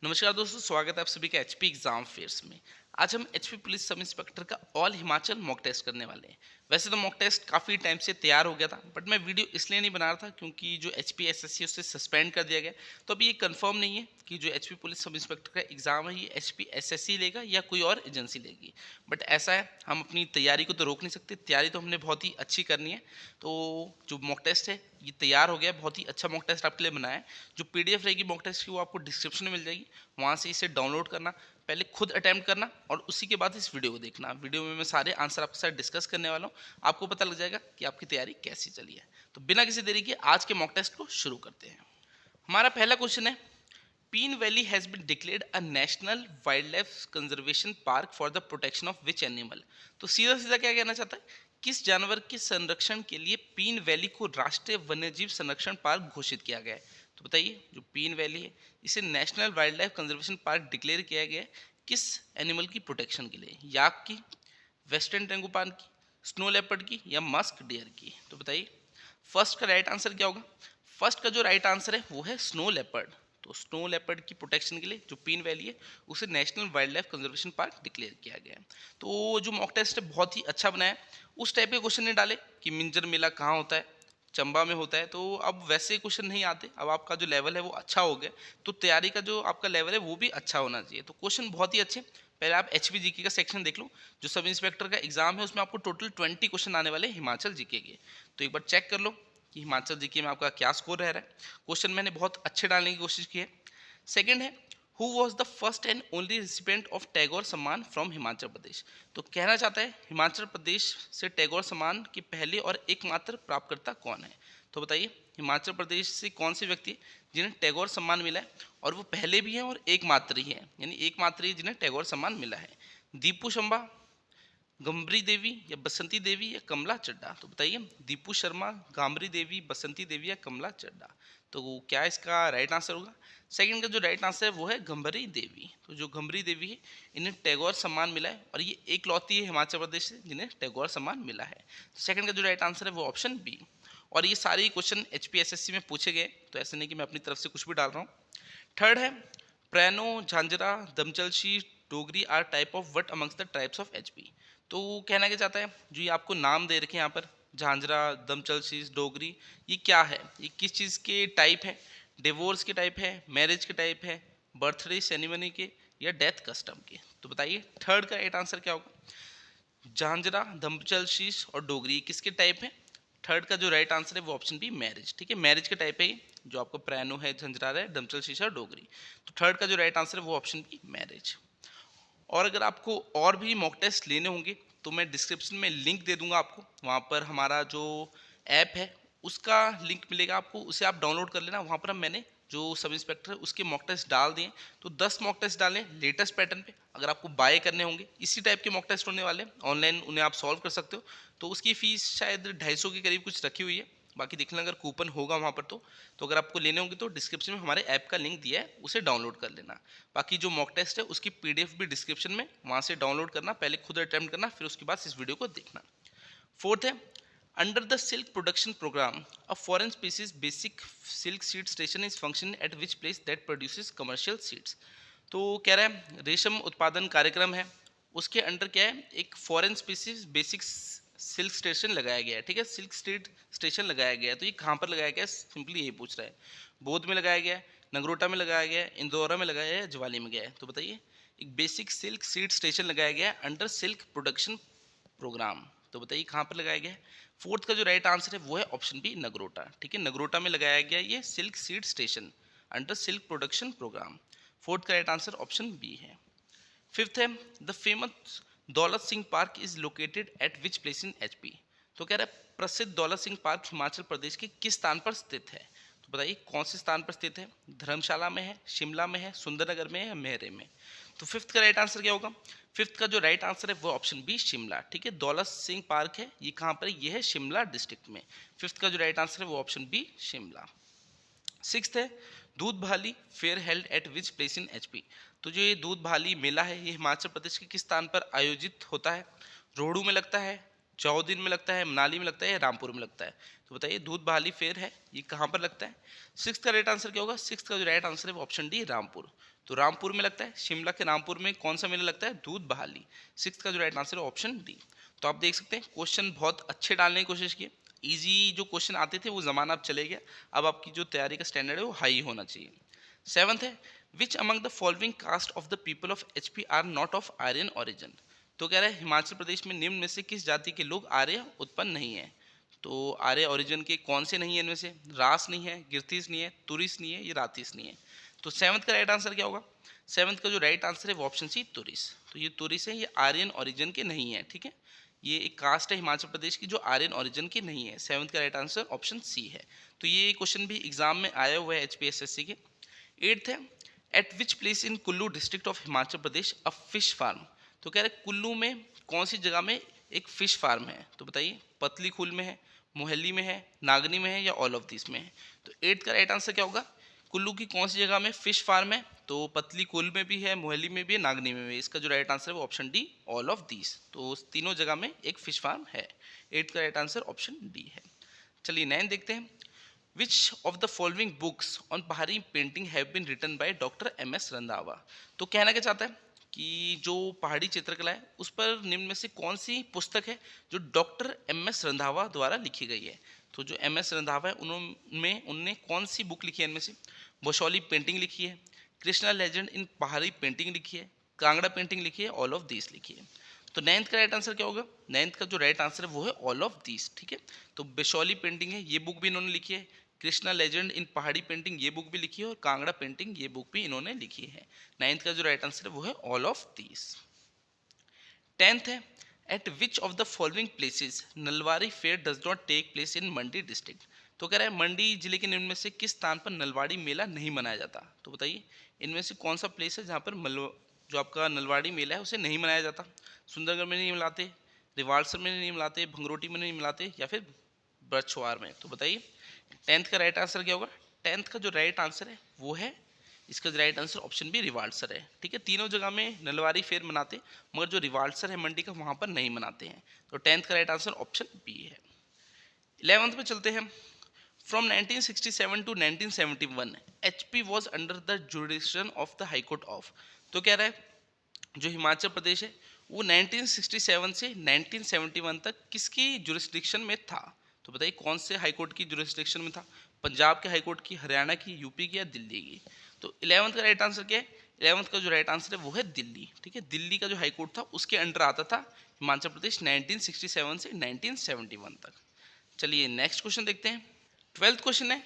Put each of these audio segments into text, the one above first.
नमस्कार दोस्तों, स्वागत है आप सभी का एचपी एग्जाम फेयर्स में। आज हम एचपी पुलिस सब इंस्पेक्टर का ऑल हिमाचल मॉक टेस्ट करने वाले हैं। वैसे तो मॉक टेस्ट काफ़ी टाइम से तैयार हो गया था, बट मैं वीडियो इसलिए नहीं बना रहा था क्योंकि जो एचपी एसएससी उससे सस्पेंड कर दिया गया। तो अभी ये कंफर्म नहीं है कि जो एचपी पुलिस सब इंस्पेक्टर का एग्जाम है ये एचपी एसएससी लेगा या कोई और एजेंसी लेगी। बट ऐसा है, हम अपनी तैयारी को तो रोक नहीं सकते, तैयारी तो हमने बहुत ही अच्छी करनी है। तो जो मॉक टेस्ट है ये तैयार हो गया है, बहुत ही अच्छा मॉक टेस्ट आपके लिए बनाया है। जो पीडीएफ रहेगी मॉक टेस्ट की वो आपको डिस्क्रिप्शन में मिल जाएगी, वहाँ से इसे डाउनलोड करना, पहले खुद अटैम्प्ट करना और उसी के बाद इस वीडियो को देखना। वीडियो में मैं सारे आंसर आपके साथ डिस्कस करने वाला हूँ, आपको पता लग जाएगा कि आपकी तैयारी कैसी चली है। तो बिना किसी देरी के आज के मॉक टेस्ट को शुरू करते हैं। हमारा पहला क्वेश्चन है, Pin valley has been declared a national wildlife conservation park for the protection of which animal. तो सीधा सीधा क्या कहना चाहता है, किस जानवर के संरक्षण के लिए पीन वैली को राष्ट्रीय वन्यजीव संरक्षण पार्क घोषित किया गया है। तो बताइए, जो पीन वैली है इसे national wildlife conservation park declare किया गया है किस एनिमल की प्रोटेक्शन के लिए? याक की, वेस्टर्न टेंगुपान की, स्नो लेपर्ड की या मस्क डियर की? तो बताइए फर्स्ट का राइट आंसर क्या होगा। फर्स्ट का जो राइट आंसर है वो है स्नो लेपर्ड। तो स्नो लेपर्ड की प्रोटेक्शन के लिए जो पीन वैली है उसे national wildlife conservation park declare किया गया है। तो जो मॉक टेस्ट है बहुत ही अच्छा बनाया है। उस टाइप के क्वेश्चन नहीं डाले कि मिंजर मेला कहाँ होता है, चंबा में होता है। तो अब वैसे क्वेश्चन नहीं आते, अब आपका जो लेवल है वो अच्छा हो गया, तो तैयारी का जो आपका लेवल है वो भी अच्छा होना चाहिए। तो क्वेश्चन बहुत ही अच्छे। पहले आप एचपी जीके का सेक्शन देख लो, जो सब इंस्पेक्टर का एग्जाम है उसमें आपको टोटल 20 क्वेश्चन आने वाले हिमाचल जीके के। तो एक बार चेक कर लो कि हिमाचल जीके में आपका क्या स्कोर रह रहा है। क्वेश्चन मैंने बहुत अच्छे डालने की कोशिश की है। सेकंड है, who was the first and only recipient of Tagore सम्मान फ्रॉम हिमाचल प्रदेश। तो कहना चाहता है हिमाचल प्रदेश से टैगोर सम्मान के पहले और एकमात्र प्राप्तकर्ता कौन है। तो बताइए हिमाचल प्रदेश से कौन से व्यक्ति जिन्हें टैगोर सम्मान मिला है, और वो पहले भी हैं और एकमात्र ही हैं, यानी एकमात्र ही जिन्हें टैगोर सम्मान मिला है। दीपू शंबा, गंभरी देवी या बसंती देवी या कमला चड्डा? तो बताइए दीपू शर्मा, गांबरी देवी, बसंती देवी या कमला चड्डा? तो क्या इसका राइट आंसर होगा? सेकंड का जो राइट आंसर है वो है गंभरी देवी। तो जो गंभरी देवी है इन्हें टैगोर सम्मान मिला है और ये एकलौती है हिमाचल प्रदेश से जिन्हें टैगोर सम्मान मिला है। तो सेकंड का जो राइट आंसर है वो ऑप्शन बी। और ये सारे क्वेश्चन एचपीएसएससी में पूछे गए, तो ऐसे नहीं कि मैं अपनी तरफ से कुछ भी डाल रहा हूँ। थर्ड है, प्रेनो, झांझरा, दमचलशी, Dogri are type of what amongst the types of HP. तो कहना क्या चाहता है, जो ये आपको नाम दे रखे हैं यहाँ पर, झांझरा, दमचलशी, डोगरी, ये क्या है, ये किस चीज़ के टाइप है? डिवोर्स के टाइप है, मैरिज के टाइप है, बर्थडे सेरेमनी के या डेथ कस्टम के? तो बताइए थर्ड का राइट आंसर क्या होगा। झांझरा, दमचल शीश और डोगरी किसके टाइप है? थर्ड का जो राइट आंसर है वो ऑप्शन बी मैरिज। ठीक है, मैरिज के टाइप है ये, जो आपका प्रेनो है, झंझरा है, दमचल शीश और डोगरी। तो थर्ड का जो राइट आंसर है वो ऑप्शन बी मैरिज। और अगर आपको और भी मॉक टेस्ट लेने होंगे तो मैं डिस्क्रिप्शन में लिंक दे दूंगा आपको, वहाँ पर हमारा जो ऐप है उसका लिंक मिलेगा आपको, उसे आप डाउनलोड कर लेना। वहाँ पर हम मैंने जो सब इंस्पेक्टर है उसके मॉक टेस्ट डाल दिए। तो 10 मॉक टेस्ट डालें लेटेस्ट पैटर्न पे। अगर आपको बाय करने होंगे, इसी टाइप के मॉक टेस्ट होने वाले ऑनलाइन, उन्हें आप सॉल्व कर सकते हो। तो उसकी फ़ीस शायद 250 के करीब कुछ रखी हुई है, बाकी देख लेना अगर कूपन होगा वहाँ पर। तो अगर आपको लेने होंगे तो डिस्क्रिप्शन में हमारे ऐप का लिंक दिया है, उसे डाउनलोड कर लेना। बाकी जो मॉक टेस्ट है उसकी पीडीएफ भी डिस्क्रिप्शन में, वहाँ से डाउनलोड करना, पहले खुद अटेम्प्ट करना, फिर उसके बाद इस वीडियो को देखना। फोर्थ है, under the silk production programme a foreign species basic silk seed station is function at which place that produces commercial seeds. तो कह रहा है रेशम उत्पादन कार्यक्रम है, उसके अंडर क्या है, एक foreign species basic silk station लगाया गया है। ठीक है, सिल्क स्ट्रीट स्टेशन लगाया गया है। तो ये कहाँ पर लगाया गया है, सिंपली यही पूछ रहा है। बोध में लगाया गया है, नगरोटा में लगाया गया है, इंदौरा में लगाया है, ज्वाली में गया है? तो बताइए एक बेसिक सिल्क सीड स्टेशन लगाया गया है अंडर सिल्क प्रोडक्शन प्रोग्राम। तो बताइए कहाँ पर लगाया गया है? फोर्थ का जो राइट आंसर है वो है ऑप्शन बी नगरोटा। ठीक है, नगरोटा में लगाया गया ये silk seed station under silk production programme. Fourth का राइट आंसर ऑप्शन बी है। फिफ्थ है, the famous Daulat Singh park is located at which place in HP. तो कह रहा है प्रसिद्ध दौलत सिंह पार्क हिमाचल प्रदेश के किस स्थान पर स्थित है? तो बताइए कौन से स्थान पर स्थित है? धर्मशाला में है, शिमला में है, सुंदरनगर में है या मेहरे में? तो फिफ्थ का राइट आंसर क्या होगा? फिफ्थ का जो राइट आंसर है वो ऑप्शन बी शिमला। ठीक है, दौलत सिंह पार्क है, ये कहाँ पर है? ये है शिमला डिस्ट्रिक्ट में। फिफ्थ का जो राइट आंसर है वो ऑप्शन बी शिमला। सिक्स्थ है, दूध भाली fair held at which place in HP. तो जो ये दूध भाली मेला है ये हिमाचल प्रदेश के किस स्थान पर आयोजित होता है? रोहड़ू में लगता है, चौदिन में लगता है, मनाली में लगता है या रामपुर में लगता है? तो बताइए दूध बहाली फेयर है, ये कहाँ पर लगता है? सिक्स का राइट आंसर क्या होगा? सिक्स का जो राइट आंसर है वो ऑप्शन डी रामपुर। तो रामपुर में लगता है, शिमला के रामपुर में कौन सा मेला लगता है? दूध बहाली। सिक्स का जो राइट आंसर है ऑप्शन डी। तो आप देख सकते हैं क्वेश्चन बहुत अच्छे डालने की कोशिश की। ईजी जो क्वेश्चन आते थे वो ज़माना अब चले गया, अब आपकी जो तैयारी का स्टैंडर्ड है वो हाई होना चाहिए। सेवंथ है, which among the following caste of the people of HP are not of Aryan origin? तो कह रहा है हिमाचल प्रदेश में निम्न में से किस जाति के लोग आर्य उत्पन्न नहीं है? तो आर्य ओरिजिन के कौन से नहीं है इनमें से? रास नहीं है, गिरतीस नहीं है, तुरिस नहीं है, ये रातीस नहीं है। तो सेवंथ का राइट आंसर क्या होगा? सेवंथ का जो राइट आंसर है वो ऑप्शन सी तुरिस। तो ये तुरिस है, ये आर्यन ओरिजिन के नहीं है, ठीक है। ये एक कास्ट है हिमाचल प्रदेश की जो आर्यन ओरिजिन की नहीं है। सेवंथ का राइट आंसर ऑप्शन सी है। तो ये क्वेश्चन भी एग्जाम में आया हुआ है एचपीएसएससी के। एट्थ है, at which place in Kullu district of Himachal Pradesh a fish farm? तो कह रहे कुल्लू में कौन सी जगह में एक फिश फार्म है? तो बताइए पतली खूल में है, मोहल्ली में है, नागनी में है या ऑल ऑफ दिस में है? तो एट्थ का राइट आंसर क्या होगा? कुल्लू की कौन सी जगह में फिश फार्म है? तो पतली कुल में भी है, मोहल्ली में भी है, नागनी में भी है। इसका जो राइट आंसर है वो option D all of this. तो तीनों जगह में एक फिश फार्म है। एट्थ का राइट आंसर ऑप्शन डी है। चलिए नाइन देखते हैं। Which of the following books on Pahari painting have been written by doctor M S Randhawa? तो कहना क्या चाहता है कि जो पहाड़ी चित्रकला है उस पर निम्न में से कौन सी पुस्तक है जो डॉक्टर एम एस रंधावा द्वारा लिखी गई है? तो जो एम एस रंधावा है उनने कौन सी बुक लिखी है इनमें से? बशौली पेंटिंग लिखी है, कृष्णा लेजेंड इन पहाड़ी पेंटिंग लिखी है, कांगड़ा पेंटिंग लिखी है, ऑल ऑफ दिस लिखी है। तो नाइन्थ का राइट आंसर क्या होगा? नाइन्थ का जो राइट आंसर है वो है ऑल ऑफ दिस, ठीक है। तो बिशौली पेंटिंग है, ये बुक भी इन्होंने लिखी है, कृष्णा लेजेंड इन पहाड़ी पेंटिंग ये बुक भी लिखी है, और कांगड़ा पेंटिंग ये बुक भी इन्होंने लिखी है। नाइन्थ का जो राइट आंसर है वो है ऑल ऑफ दिस। टेंथ है, at which of the following places Nalwari fair does not take place in Mandi district? तो कह रहा है मंडी जिले के निम्न में से किस स्थान पर नलवाड़ी मेला नहीं मनाया जाता? तो बताइए इनमें से कौन सा प्लेस है जहाँ पर जो आपका नलवाड़ी मेला है उसे नहीं मनाया जाता? सुंदरगढ़ में नहीं मिलाते, रिवालसर में नहीं मिलाते, भंगरोटी में नहीं मिलाते, या फिर बरछुआर में? तो बताइए टेंथ का राइट आंसर क्या होगा? टेंथ का जो राइट आंसर है वो है, इसका जो right answer option B Rewalsar है, ठीक है। तीनों जगह में नलवारी फेयर मनाते, मगर जो रिवाल्सर है मंडी का वहाँ पर नहीं मनाते हैं। तो टेंथ का राइट आंसर ऑप्शन बी है। 11th में चलते हैं। From 1967 to 1971 HP was under the jurisdiction of the high court of? तो कह रहा है जो हिमाचल प्रदेश है वो 1967 से 1971 तक किसकी जुरिस्डिक्शन में था? तो बताइए कौन से हाई कोर्ट की जुरिस्डिक्शन में था? पंजाब के हाई कोर्ट की, हरियाणा की, यूपी की या दिल्ली की? तो 11th का राइट आंसर क्या है? 11th का जो राइट आंसर है वो है दिल्ली, ठीक है। दिल्ली का जो हाई कोर्ट था उसके अंडर आता था हिमाचल प्रदेश 1967 से 1971 तक। चलिए नेक्स्ट क्वेश्चन देखते हैं। 12th क्वेश्चन है,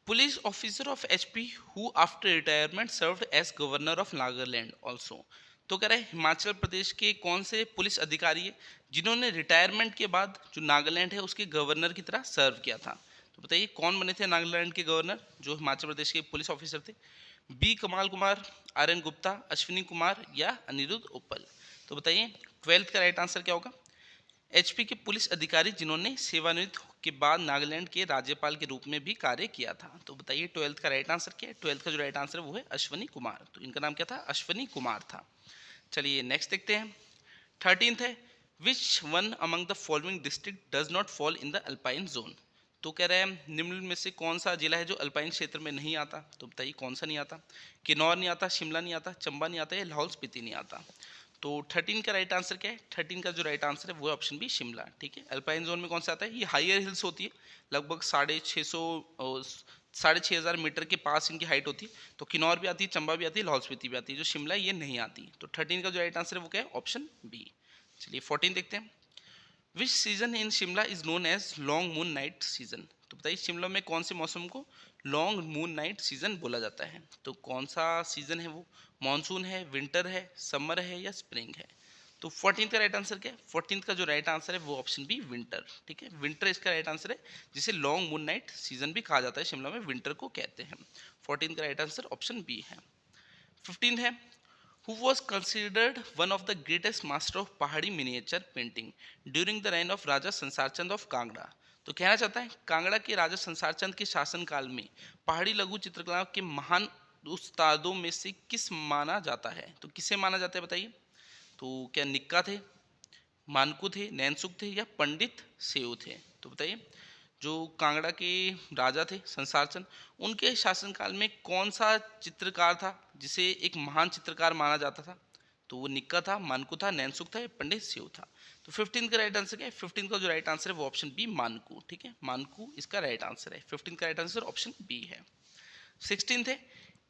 police officer of HP who after retirement served as governor of Nagaland also? तो कह रहे हैं हिमाचल प्रदेश के कौन से पुलिस अधिकारी है जिन्होंने रिटायरमेंट के बाद जो नागालैंड है उसके गवर्नर की तरह सर्व किया था? तो बताइए कौन बने थे नागालैंड के गवर्नर जो हिमाचल प्रदेश के पुलिस ऑफिसर थे? बी कमाल कुमार, आर एन गुप्ता, अश्विनी कुमार या अनिरुद्ध उप्पल? तो बताइए 12th का राइट आंसर क्या होगा? एचपी के पुलिस अधिकारी जिन्होंने सेवानिवृत्त के बाद नागालैंड के राज्यपाल के रूप में भी कार्य किया था। तो बताइए 12th का राइट आंसर क्या है? 12th का जो राइट आंसर है वो है अश्विनी कुमार। तो इनका नाम क्या था? अश्विनी कुमार था। चलिए नेक्स्ट देखते हैं। 13th है, which one among the following district does not fall in the alpine zone? तो कह रहे हैं निम्न में से कौन सा जिला है जो अल्पाइन क्षेत्र में नहीं आता? तो बताइए कौन सा नहीं आता? किन्नौर नहीं आता, शिमला नहीं आता, चंबा नहीं आता या लाहौल स्पीति नहीं आता? तो 13 का राइट आंसर क्या है? 13 का जो राइट आंसर है वो ऑप्शन बी शिमला, ठीक है। अल्पाइन जोन में कौन सा आता है? ये हाइयर हिल्स होती है, लगभग 6,500 मीटर के पास इनकी हाइट होती है। तो किन्नौर भी आती है, चंबा भी आती है, लाहौल स्पीति भी आती है, जो शिमला ये नहीं आती। तो 13 का जो राइट आंसर है वो क्या है? Option B. चलिए 14 देखते हैं। Which season in Shimla is known as long moon night season? तो बताइए शिमला में कौन से मौसम को लॉन्ग मून नाइट सीजन बोला जाता है? तो कौन सा सीजन है वो? मॉनसून है, विंटर है, समर है या स्प्रिंग है? तो 14th का राइट आंसर क्या है? 14th का जो राइट आंसर है वो ऑप्शन बी विंटर, ठीक है। विंटर इसका राइट आंसर है, जिसे लॉन्ग मून नाइट सीजन भी कहा जाता है, शिमला में विंटर को कहते हैं। 14th का राइट आंसर ऑप्शन बी है। 15 है, who was considered one of the greatest master of पहाड़ी miniature painting during the reign of राजा संसार चंद of कांगड़ा? तो कहना चाहता है कांगड़ा के राजा संसार चंद के शासन काल में पहाड़ी लघु चित्रकला के महान उस्तादों में से किस माना जाता है? तो किसे माना जाता है बताइए? तो क्या निक्का थे, मानकू थे, नैनसुख थे या पंडित सेऊ थे? तो बताइए, जो कांगड़ा के राजा थे संसार चंद, उनके शासनकाल में कौन सा चित्रकार था जिसे एक महान चित्रकार माना जाता था? तो वो निक्का था, मानकू था, नैनसुख था या पंडित सेऊ था? तो 15 का राइट आंसर क्या है? 15 का जो राइट आंसर है वो ऑप्शन बी, मानकू। ठीक है, मानकू इसका राइट आंसर है। 15 का राइट आंसर ऑप्शन बी है। 16 है,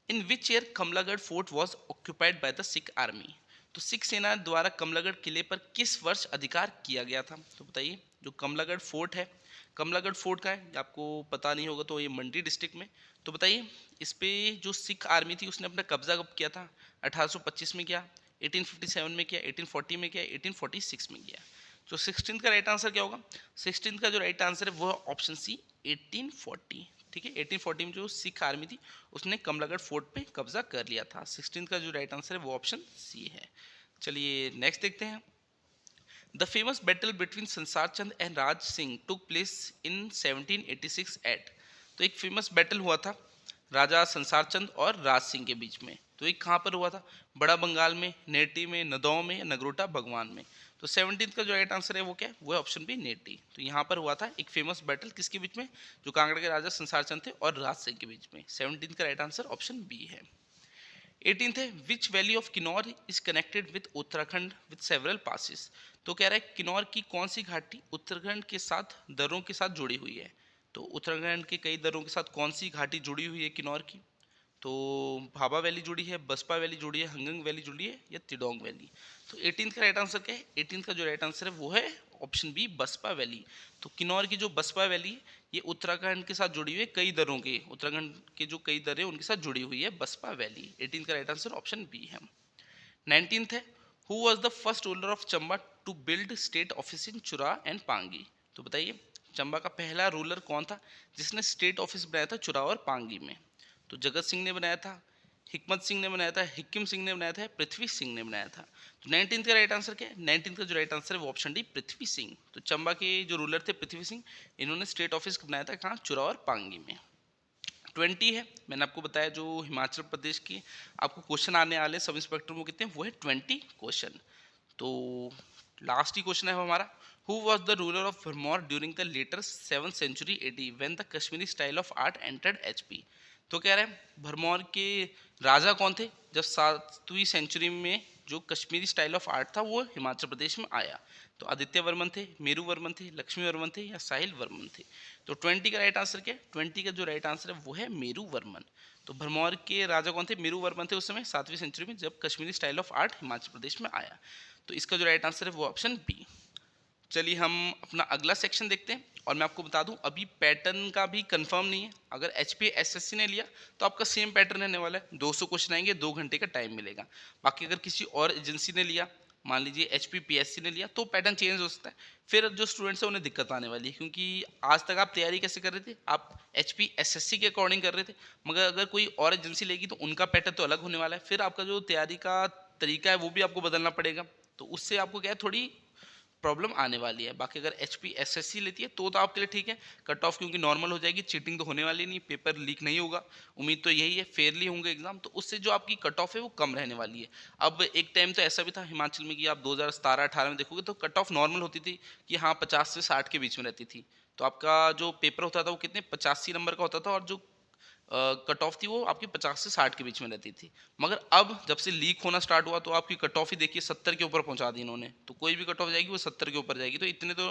in which year Kamlagarh fort was occupied by the Sikh army? तो सिख सेना द्वारा कमलागढ़ किले पर किस वर्ष अधिकार किया गया था? तो बताइए, जो कमलागढ़ फोर्ट है, कमलागढ़ फोर्ट का है, ये आपको पता नहीं होगा तो ये मंडी डिस्ट्रिक्ट में। तो बताइए, इस पे जो सिख आर्मी थी उसने अपना कब्जा कब किया था? 1825 में किया, 1857 में किया, 1840 में किया, 1846 में किया? तो 16 का राइट आंसर क्या होगा? 16 का जो राइट आंसर है वो है ऑप्शन सी, 1840। ठीक है, 1840 में जो सिख आर्मी थी उसने कमलागढ़ फोर्ट पे कब्जा कर लिया था। 16 का जो राइट आंसर है वो ऑप्शन सी है। चलिए नेक्स्ट देखते हैं। The famous battle between Sansar Chand and Raj Singh took place in 1786 at? तो एक फेमस बैटल हुआ था राजा संसार चंद और राज सिंह के बीच में। तो एक कहाँ पर हुआ था? बड़ा बंगाल में, नेटी में, नदौर में या नगरोटा भगवान में? तो 17 का जो राइट आंसर है वो क्या है? वो है ऑप्शन बी, नेटी। तो यहाँ पर हुआ था एक फेमस बैटल, किसके बीच में? जो कांगड़ा के राजा संसार चंद थे और राज सिंह के बीच में। 17 का राइट आंसर ऑप्शन बी है। 18th है, विच valley of Kinnaur is connected with Uttarakhand with several passes? तो कह रहा है किन्नौर की कौन सी घाटी उत्तराखंड के साथ दर्रों के साथ जुड़ी हुई है? तो उत्तराखंड के कई दर्रों के साथ कौन सी घाटी जुड़ी हुई है किन्नौर की? तो भाभा वैली जुड़ी है, बसपा वैली जुड़ी है, हंगंग वैली जुड़ी है या तिडोंग वैली? तो 18th का राइट आंसर क्या है? 18th का जो राइट आंसर है वो है ऑप्शन बी, बसपा वैली। तो किन्नौर की जो बसपा वैली है ये उत्तराखंड के साथ जुड़ी हुई है, कई दर्रों के, उत्तराखंड के जो कई दर्रे उनके साथ जुड़ी हुई है बसपा वैली। 18th का राइट आंसर ऑप्शन बी है। 19th है, who was the first ruler of Chamba to build state office in Chura and Pangi? तो बताइए, चंबा का पहला रूलर कौन था जिसने स्टेट ऑफिस बनाया था चुरा और पांगी में? तो जगत सिंह ने बनाया था, हिकमत सिंह ने बनाया था, हिक्किम सिंह ने बनाया था, पृथ्वी सिंह ने बनाया था? तो 19th का राइट आंसर क्या है? 19th का जो राइट आंसर है वो ऑप्शन डी, पृथ्वी सिंह। तो चंबा के जो रूलर थे पृथ्वी सिंह, इन्होंने स्टेट ऑफिस बनाया था कहाँ? चुरा और पांगी में। 20 है, मैंने आपको बताया जो हिमाचल प्रदेश की आपको क्वेश्चन आने वाले सब इंस्पेक्टर वो कितने, वो है 20 क्वेश्चन। तो लास्ट ही क्वेश्चन है हमारा, who was the ruler of Bharmour during the latter 7th century AD when the Kashmiri style of art entered HP? तो कह रहे हैं भरमौर के राजा कौन थे जब 7वीं सेंचुरी में जो कश्मीरी स्टाइल ऑफ आर्ट था वो हिमाचल प्रदेश में आया? तो आदित्य वर्मन थे, मेरू वर्मन थे, लक्ष्मी वर्मन थे या साहिल वर्मन थे? तो 20 का राइट आंसर क्या है? 20 का जो राइट आंसर है वो है मेरू वर्मन। तो भरमौर के राजा कौन थे? मेरू वर्मन थे उस समय 7वीं सेंचुरी में जब Kashmiri style of art Himachal Pradesh में आया। तो इसका जो राइट आंसर है वो ऑप्शन बी। चलिए हम अपना अगला सेक्शन देखते हैं। और मैं आपको बता दूं अभी पैटर्न का भी कंफर्म नहीं है। अगर HPSSC ने लिया तो आपका सेम पैटर्न रहने वाला है, 200 क्वेश्चन आएंगे, 2 घंटे का टाइम मिलेगा। बाकी अगर किसी और एजेंसी ने लिया, मान लीजिए HPPSC ने लिया, तो पैटर्न चेंज हो सकता है। फिर जो स्टूडेंट्स हैं उन्हें दिक्कत आने वाली है, क्योंकि आज तक आप तैयारी कैसे कर रहे थे? आप HPSSC के अकॉर्डिंग कर रहे थे, मगर अगर कोई और एजेंसी लेगी तो उनका पैटर्न तो अलग होने वाला है। फिर आपका जो तैयारी का तरीका है वो भी आपको बदलना पड़ेगा। तो उससे आपको क्या है, थोड़ी प्रॉब्लम आने वाली है। बाकी अगर HPSSC लेती है तो आपके लिए ठीक है, कट ऑफ क्योंकि नॉर्मल हो जाएगी, चीटिंग तो होने वाली नहीं, पेपर लीक नहीं होगा, उम्मीद तो यही है, फेयरली होंगे एग्जाम, तो उससे जो आपकी कट ऑफ है वो कम रहने वाली है। अब एक टाइम तो ऐसा भी था हिमाचल में कि आप 2017-18 में देखोगे तो कट ऑफ नॉर्मल होती थी कि हाँ 50 से 60 के बीच में रहती थी। तो आपका जो पेपर होता था वो कितने 85 नंबर का होता था, और जो कट ऑफ थी वो आपकी 50 से 60 के बीच में रहती थी। मगर अब जब से लीक होना स्टार्ट हुआ तो आपकी कट ऑफ ही देखिए 70 के ऊपर पहुंचा दी इन्होंने। तो कोई भी कट ऑफ जाएगी वो 70 के ऊपर जाएगी। तो इतने तो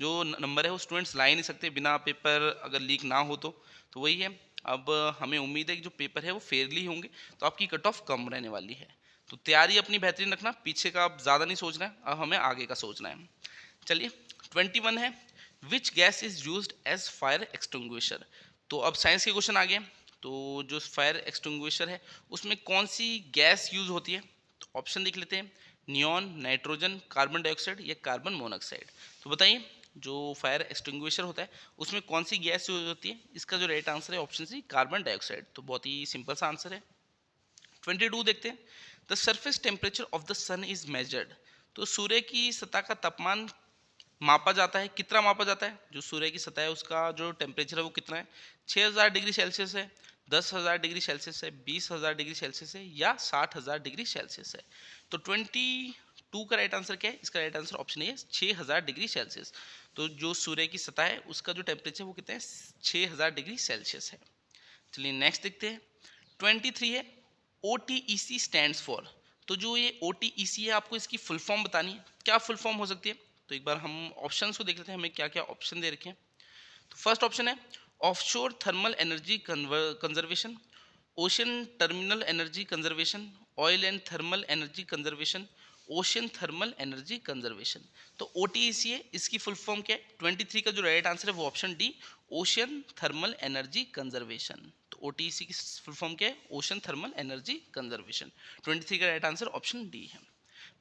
जो नंबर है वो स्टूडेंट्स ला ही नहीं सकते बिना पेपर अगर लीक ना हो तो वही है। अब हमें उम्मीद है कि जो पेपर है वो फेयरली होंगे तो आपकी कट ऑफ कम रहने वाली है। तो तैयारी अपनी बेहतरीन रखना, पीछे का अब ज़्यादा नहीं सोचना है, अब हमें आगे का सोचना है। चलिए 21 है, which gas is used as fire extinguisher? तो अब साइंस के क्वेश्चन आ गए। तो जो फायर एक्सटिंग्विशर है उसमें कौन सी गैस यूज होती है? तो ऑप्शन देख लेते हैं, नियॉन, नाइट्रोजन, कार्बन डाइऑक्साइड या कार्बन मोनोऑक्साइड? तो बताइए, जो फायर एक्सटिंग्विशर होता है उसमें कौन सी गैस यूज होती है? इसका जो राइट आंसर है ऑप्शन सी, कार्बन डाइऑक्साइड। तो बहुत ही सिंपल सा आंसर है। 22 देखते हैं, the surface temperature of the sun is measured? तो सूर्य की सतह का तापमान मापा जाता है, कितना मापा जाता है? जो सूर्य की सतह है उसका जो टेम्परेचर है वो कितना है? 6000 डिग्री सेल्सियस है, 10,000 डिग्री सेल्सियस है, 20,000 डिग्री सेल्सियस है या 60,000 डिग्री सेल्सियस है? तो 2 का राइट आंसर क्या है? इसका राइट आंसर ऑप्शन ए है 6000 डिग्री सेल्सियस। तो जो सूर्य की सतह है उसका जो टेम्परेचर वो कितना है? 6000 डिग्री सेल्सियस है। चलिए नेक्स्ट देखते हैं। 23 है OTEC स्टैंड्स फॉर। तो जो ये OTEC है आपको इसकी फुल फॉर्म बतानी है। क्या फुल फॉर्म हो सकती है? तो एक बार हम ऑप्शंस को देख लेते हैं, हमें क्या क्या ऑप्शन दे रखे हैं। तो फर्स्ट ऑप्शन है offshore thermal energy conservation, ocean terminal energy conservation, oil and thermal energy conservation, ocean thermal energy conservation. तो OTEC है, इसकी फुल फॉर्म क्या है? 23 का जो राइट आंसर है वो option D, ocean thermal energy conservation. तो OTEC की फुल फॉर्म क्या है? Ocean thermal energy conservation. 23 का राइट आंसर ऑप्शन डी है।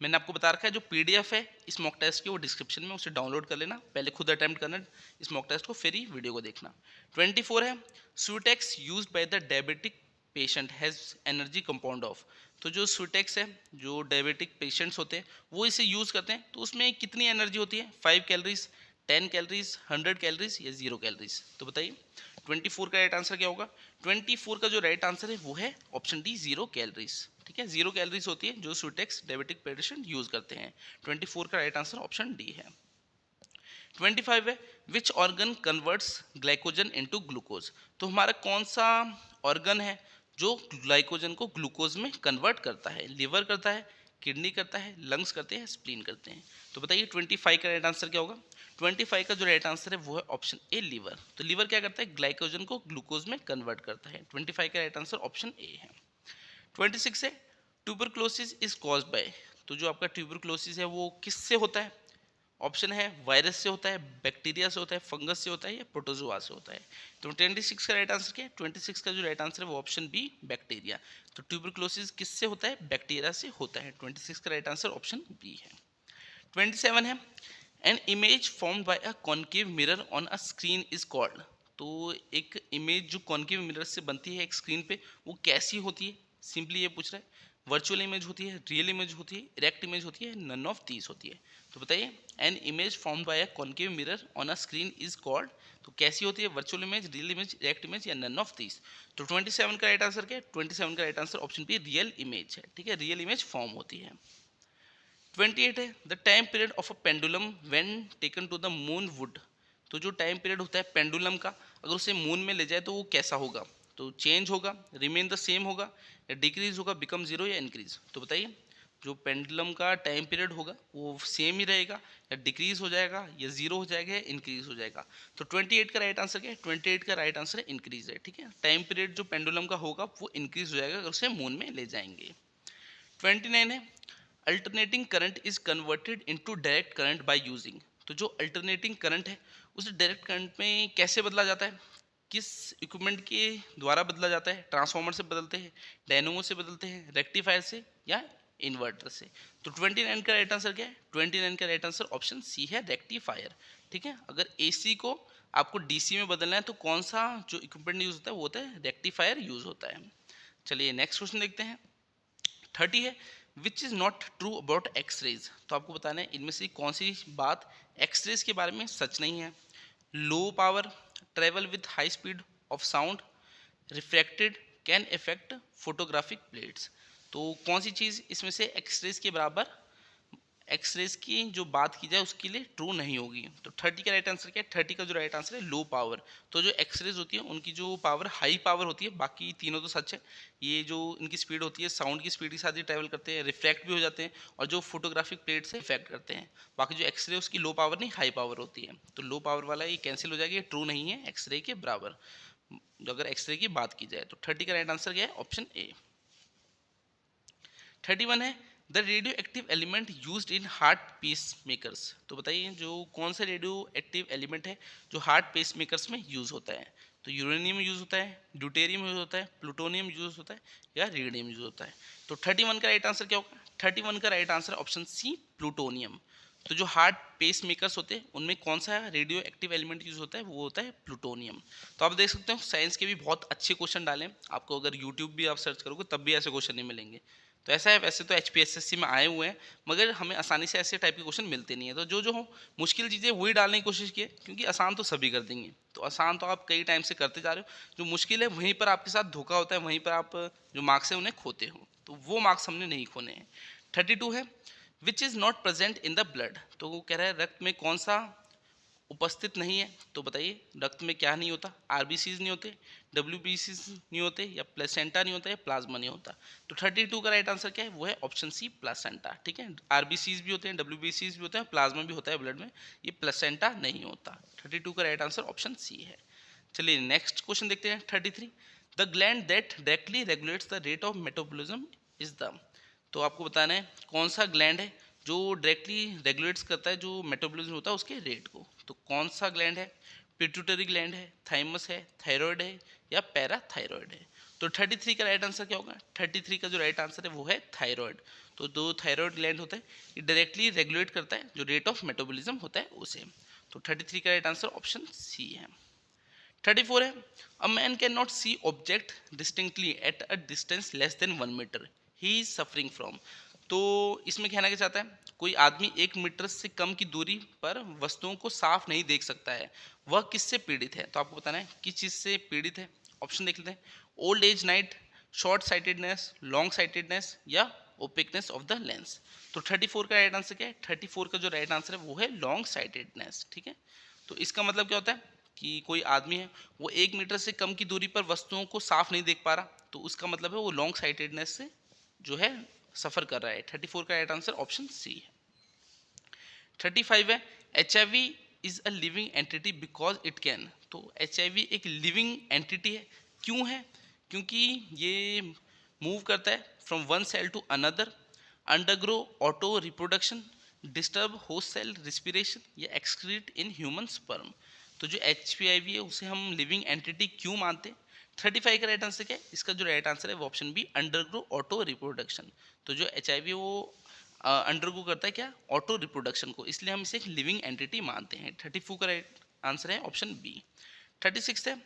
मैंने आपको बता रखा है जो PDF है इस मॉक टेस्ट की वो डिस्क्रिप्शन में, उसे डाउनलोड कर लेना, पहले खुद अटेम्प्ट करना इस मॉक टेस्ट को, फिर ही वीडियो को देखना। 24 है Sweetex used by the diabetic patient has energy compound of. तो जो स्वीटेक्स है, जो डायबिटिक पेशेंट्स होते हैं वो इसे यूज़ करते हैं, तो उसमें कितनी एनर्जी होती है? 5 कैलोरीज, 10 कैलोरीज, 100 कैलोरीज या 0 कैलोरीज? तो बताइए 24 का राइट आंसर क्या होगा? 24 का जो राइट आंसर है वो है ऑप्शन डी, 0 कैलोरीज। ठीक है, 0 कैलोरीज होती है जो स्वीटेक्स डायबिटिक पेशेंट यूज करते हैं। 24 का राइट आंसर ऑप्शन डी है। 25 है which organ converts glycogen into glucose. तो हमारा कौन सा ऑर्गन है जो ग्लाइकोजन को ग्लूकोज में कन्वर्ट करता है? लिवर करता है, किडनी करता है, लंग्स करते हैं, स्प्लीन करते हैं? तो बताइए 25 का राइट आंसर क्या होगा? 25 का जो राइट आंसर है वो है ऑप्शन ए, लिवर। तो लिवर क्या करता है? ग्लाइकोजन को ग्लूकोज में कन्वर्ट करता है। 25 का राइट आंसर ऑप्शन ए है। 26 है ट्यूबरक्लोसिस इज कॉज्ड बाय। तो जो आपका ट्यूबरक्लोसिस है वो किससे होता है? ऑप्शन है वायरस से होता है, बैक्टीरिया से होता है, फंगस से होता है या प्रोटोजोआ से होता है? तो 26 का राइट आंसर क्या है? 26 का जो राइट आंसर है वो ऑप्शन बी, बैक्टीरिया। तो ट्यूबरक्लोसिस किससे होता है? बैक्टीरिया से होता है। 26 का राइट आंसर ऑप्शन बी है। 27 है N image formed by a concave mirror on a screen is called. तो एक इमेज जो कॉन्केव मिरर से बनती है एक स्क्रीन पे वो कैसी होती है? सिंपली ये पूछ रहा है। वर्चुअल इमेज होती है, रियल इमेज होती है, इरेक्ट इमेज होती है, नन ऑफ दीज होती है? तो बताइए an image formed by a concave mirror on a screen is called. तो कैसी होती है? Virtual image, real image, erect image या नन ऑफ दीज? तो 27 का राइट आंसर क्या है? 27 का right answer option B, real image है। ठीक है, रियल इमेज फॉर्म होती है। 28 है the time period of a pendulum when taken to the moon would. तो जो टाइम पीरियड होता है पेंडुलम का, अगर उसे मून में ले जाए तो वो कैसा होगा? तो चेंज होगा, रिमेन द सेम होगा, या डिक्रीज होगा, बिकम जीरो, या इंक्रीज? तो बताइए जो पेंडुलम का टाइम पीरियड होगा वो सेम ही रहेगा, या डिक्रीज हो जाएगा, या जीरो हो जाएगा, या इंक्रीज हो जाएगा? तो 28 का राइट आंसर क्या है? 28 का राइट आंसर है इंक्रीज है। ठीक है, टाइम पीरियड जो पेंडुलम का होगा वो इंक्रीज हो जाएगा अगर उसे मून में ले जाएंगे। 29 है alternating current is converted into direct current by using. तो जो अल्टरनेटिंग करंट है उसे डायरेक्ट करंट में कैसे बदला जाता है? किस इक्विपमेंट के द्वारा बदला जाता है? ट्रांसफार्मर से बदलते हैं, डायनोमो से बदलते हैं, रेक्टिफायर से, या इन्वर्टर से? तो 29 का राइट आंसर क्या है? 29 का राइट आंसर ऑप्शन सी है, रेक्टिफायर। ठीक है, अगर AC को आपको DC में बदलना है तो कौन सा जो इक्विपमेंट यूज होता है वो होता है रेक्टिफायर यूज होता है। चलिए नेक्स्ट क्वेश्चन देखते हैं। 30 है which is not true about X-rays. तो आपको बताना है इनमें से कौन सी बात एक्सरेज के बारे में सच नहीं है। Low power, travel with high speed of sound, refracted, can effect photographic plates. तो कौन सी चीज़ इसमें से एक्सरेज के बराबर, एक्सरेज की जो बात की जाए उसके लिए ट्रू नहीं होगी? तो 30 का राइट आंसर क्या है? 30 का जो राइट आंसर है लो पावर। तो जो एक्सरेज होती है उनकी जो पावर हाई पावर होती है, बाकी तीनों तो सच है। ये जो इनकी स्पीड होती है साउंड की स्पीड के साथ ही ट्रैवल करते हैं, रिफ्रैक्ट भी हो जाते हैं, और जो फोटोग्राफिक प्लेट से इफेक्ट करते हैं। बाकी जो एक्सरे उसकी लो पावर नहीं, हाई पावर होती है। तो लो पावर वाला ये कैंसिल हो जाएगा, ये ट्रू नहीं है एक्सरे के बराबर जो अगर एक्सरे की बात की जाए। तो 30 का राइट आंसर क्या है? Option A. 31 है the radioactive element used in heart pacemakers. तो बताइए जो कौन सा रेडियो एक्टिव एलिमेंट है जो हार्ट पेस मेकर्स में यूज होता है? तो यूरेनियम यूज होता है, ड्यूटेरियम यूज होता है, प्लूटोनियम यूज होता है, या रेडियम यूज होता है? तो 31 का राइट आंसर क्या होगा? 31 का right answer option C, plutonium. तो जो हार्ट पेस मेकर्स होते हैं उनमें कौन सा रेडियो एक्टिव एलिमेंट यूज होता है? वो होता है प्लूटोनियम। तो आप देख सकते हो साइंस के भी बहुत अच्छे क्वेश्चन डाले हैं आपको, अगर यूट्यूब भी आप सर्च करोगे तब भी ऐसे क्वेश्चन नहीं मिलेंगे। तो ऐसा है, वैसे तो HPSSC में आए हुए हैं मगर हमें आसानी से ऐसे टाइप के क्वेश्चन मिलते नहीं है। तो जो हो मुश्किल चीज़ें वही डालने की कोशिश की, क्योंकि आसान तो सभी कर देंगे। तो आसान तो आप कई टाइम से करते जा रहे हो, जो मुश्किल है वहीं पर आपके साथ धोखा होता है, वहीं पर आप जो मार्क्स हैं उन्हें खोते हो। तो वो मार्क्स हमने नहीं खोने हैं। 32 है which is not present in the blood. तो वो कह रहा है रक्त में कौन सा उपस्थित नहीं है। तो बताइए रक्त में क्या नहीं होता, आरबीसीज नहीं होते, डब्ल्यूबीसीज नहीं होते, या प्लेसेंटा नहीं होता, या प्लाज्मा नहीं होता। तो 32 का राइट आंसर क्या है, वो है ऑप्शन सी प्लासेंटा। ठीक है, आरबीसीज भी होते हैं, डब्ल्यूबीसीज भी होते हैं, प्लाज्मा भी होता है ब्लड में, ये प्लेसेंटा नहीं होता। 32 का राइट आंसर ऑप्शन सी है। चलिए नेक्स्ट क्वेश्चन देखते हैं 33। The gland that directly regulates the rate of metabolism is the. तो आपको बताना है कौन सा ग्लैंड है जो डायरेक्टली रेगुलेट्स करता है जो मेटाबॉलिज्म होता है उसके रेट को। तो कौन सा ग्लैंड है, पिट्यूटरी ग्लैंड है, थाइमस है, थायराइड है, या पैराथायराइड है। तो 33 का राइट आंसर क्या होगा, 33 का जो राइट आंसर है वो है थायराइड। तो दो थायराइड ग्लैंड होता है, ये डायरेक्टली रेगुलेट करता है जो रेट ऑफ मेटाबॉलिज्म होता है उसे। तो 33 का राइट आंसर ऑप्शन सी है। 34 है, a man cannot see object distinctly at a distance less than 1 metre, he is suffering from. तो इसमें कहना क्या चाहता है, कोई आदमी 1 मीटर से कम की दूरी पर वस्तुओं को साफ नहीं देख सकता है, वह किससे पीड़ित है। तो आपको बताना है किस चीज़ से पीड़ित है। ऑप्शन देख लेते हैं, old age night, short sightedness, long sightedness, या ओपेकनेस ऑफ द लेंस। तो 34 का राइट आंसर क्या है, 34 का जो राइट आंसर है वो है लॉन्ग साइटेडनेस। ठीक है, तो इसका मतलब क्या होता है कि कोई आदमी है वो 1 मीटर से कम की दूरी पर वस्तुओं को साफ नहीं देख पा रहा, तो उसका मतलब है वो लॉन्ग साइटेडनेस से जो है सफ़र कर रहा है। 34 का राइट आंसर ऑप्शन सी है। 35 है, HIV is a living entity because it can. तो HIV एक लिविंग एंटिटी है, क्यों है, क्योंकि ये मूव करता है from one cell to another, undergo auto reproduction, disturb host cell respiration, या एक्सक्रीट इन ह्यूमन स्पर्म। तो जो HIV है उसे हम लिविंग एंटिटी क्यों मानते हैं। 35 का राइट आंसर क्या है, इसका जो राइट आंसर है वो option B undergo auto reproduction. तो जो HIV वो अंडरगो करता है क्या, ऑटो रिप्रोडक्शन को, इसलिए हम इसे एक लिविंग एंटिटी मानते हैं। 34 का राइट आंसर है ऑप्शन बी। 36 है,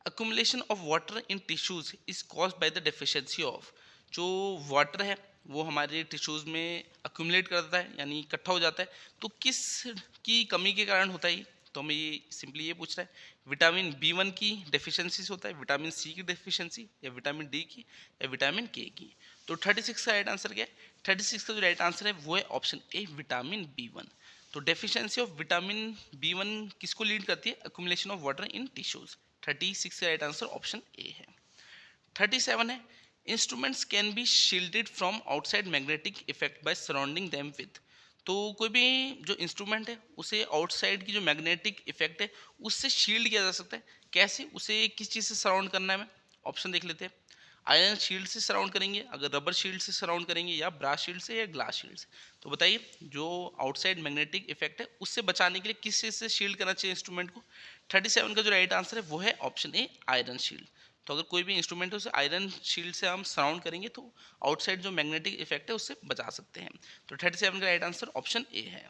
accumulation of water in tissues is caused by the deficiency of. जो वाटर है वो हमारे टिश्यूज में अक्यूमुलेट करता है यानी इकट्ठा हो जाता है, तो किस की कमी के कारण होता है ये। तो हमें ये सिंपली ये पूछ रहा है, विटामिन B1 की डेफिशिएंसी से होता है, विटामिन C की डेफिशिएंसी, या विटामिन D की, या विटामिन K की। तो 36 का राइट आंसर क्या है, 36 का जो राइट आंसर है वो है ऑप्शन ए विटामिन B1। तो डेफिशिएंसी ऑफ विटामिन B1 किसको लीड करती है, accumulation of water in tissues. 36 का राइट आंसर ऑप्शन ए है। 37 है, instruments can be shielded from outside magnetic effect by surrounding them with. तो कोई भी जो इंस्ट्रूमेंट है उसे आउटसाइड की जो मैग्नेटिक इफेक्ट है उससे शील्ड किया जा सकता है, कैसे, उसे किस चीज़ से सराउंड करना है। हमें ऑप्शन देख लेते हैं, आयरन शील्ड से सराउंड करेंगे, अगर रबर शील्ड से सराउंड करेंगे, या ब्रास शील्ड से, या ग्लास शील्ड से। तो बताइए जो आउटसाइड मैग्नेटिक इफेक्ट है उससे बचाने के लिए किस चीज़ से शील्ड करना चाहिए इंस्ट्रूमेंट को। 37 का जो राइट आंसर है वो है ऑप्शन ए आयरन शील्ड। तो अगर कोई भी इंस्ट्रूमेंट है उसे आयरन शील्ड से हम सराउंड करेंगे तो आउटसाइड जो मैग्नेटिक इफेक्ट है उससे बचा सकते हैं। तो 37 का राइट आंसर ऑप्शन ए है।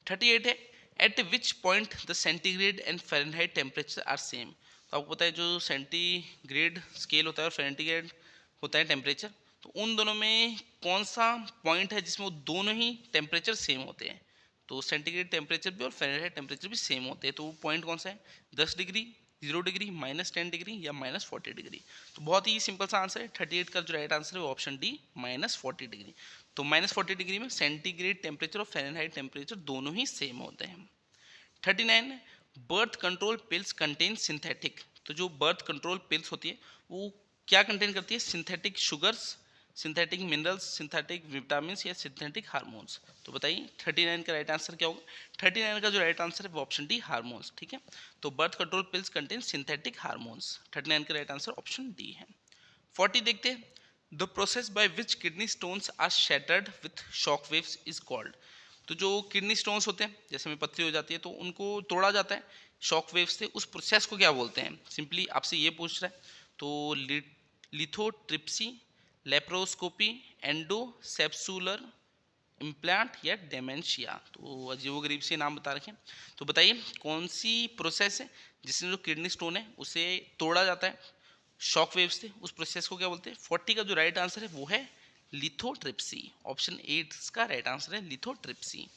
38 है, at which point the centigrade and Fahrenheit temperature are same. तो आपको पता है जो सेंटीग्रेड स्केल होता है और फ़ारेनहाइट होता है टेम्परेचर, तो उन दोनों में कौन सा पॉइंट है जिसमें वो दोनों ही टेम्परेचर सेम होते हैं। तो सेंटीग्रेड टेम्परेचर भी और फ़ारेनहाइट टेम्परेचर भी सेम होते हैं, तो वो पॉइंट कौन सा है, 10 डिग्री, 0 डिग्री, -10 डिग्री, या -40 डिग्री। तो बहुत ही सिंपल सा आंसर है, 38 का जो राइट आंसर है वो ऑप्शन डी -40 डिग्री। तो -40 डिग्री में सेंटीग्रेड टेम्परेचर और फ़ारेनहाइट टेम्परेचर दोनों ही सेम होते हैं। 39, birth control pills contain synthetic. तो जो बर्थ कंट्रोल पिल्स होती है वो क्या कंटेन करती है, synthetic sugars, synthetic minerals, synthetic vitamin, या सिंथेटिक हार्मोन्स। तो बताइए 39 का राइट आंसर क्या होगा। 39 का जो राइट आंसर है वो ऑप्शन डी हार्मोन्स। ठीक है, तो birth control pills contain synthetic hormones. 39 का राइट आंसर ऑप्शन डी है। 40 देखते हैं, the process by which kidney stones are shattered with shock waves is called. तो जो किडनी स्टोन्स होते हैं जैसे में पथरी हो जाती है तो उनको तोड़ा जाता है शॉक वेव से, उस प्रोसेस को क्या बोलते हैं। सिंपली आपसे ये पूछ रहा है, तो लिथोट्रिप्सी, लेप्रोस्कोपी, एंडोसेप्सुलर इम्प्लांट, या डेमेंशिया। तो अजीबोगरीब से नाम बता रखे हैं। तो बताइए कौन सी प्रोसेस है जिसमें जो किडनी स्टोन है उसे तोड़ा जाता है शॉक वेव से, उस प्रोसेस को क्या बोलते हैं। 40 का जो राइट आंसर है वो है लिथोट्रिप्सी। ऑप्शन 8 का राइट आंसर है लिथोट्रिप्सी।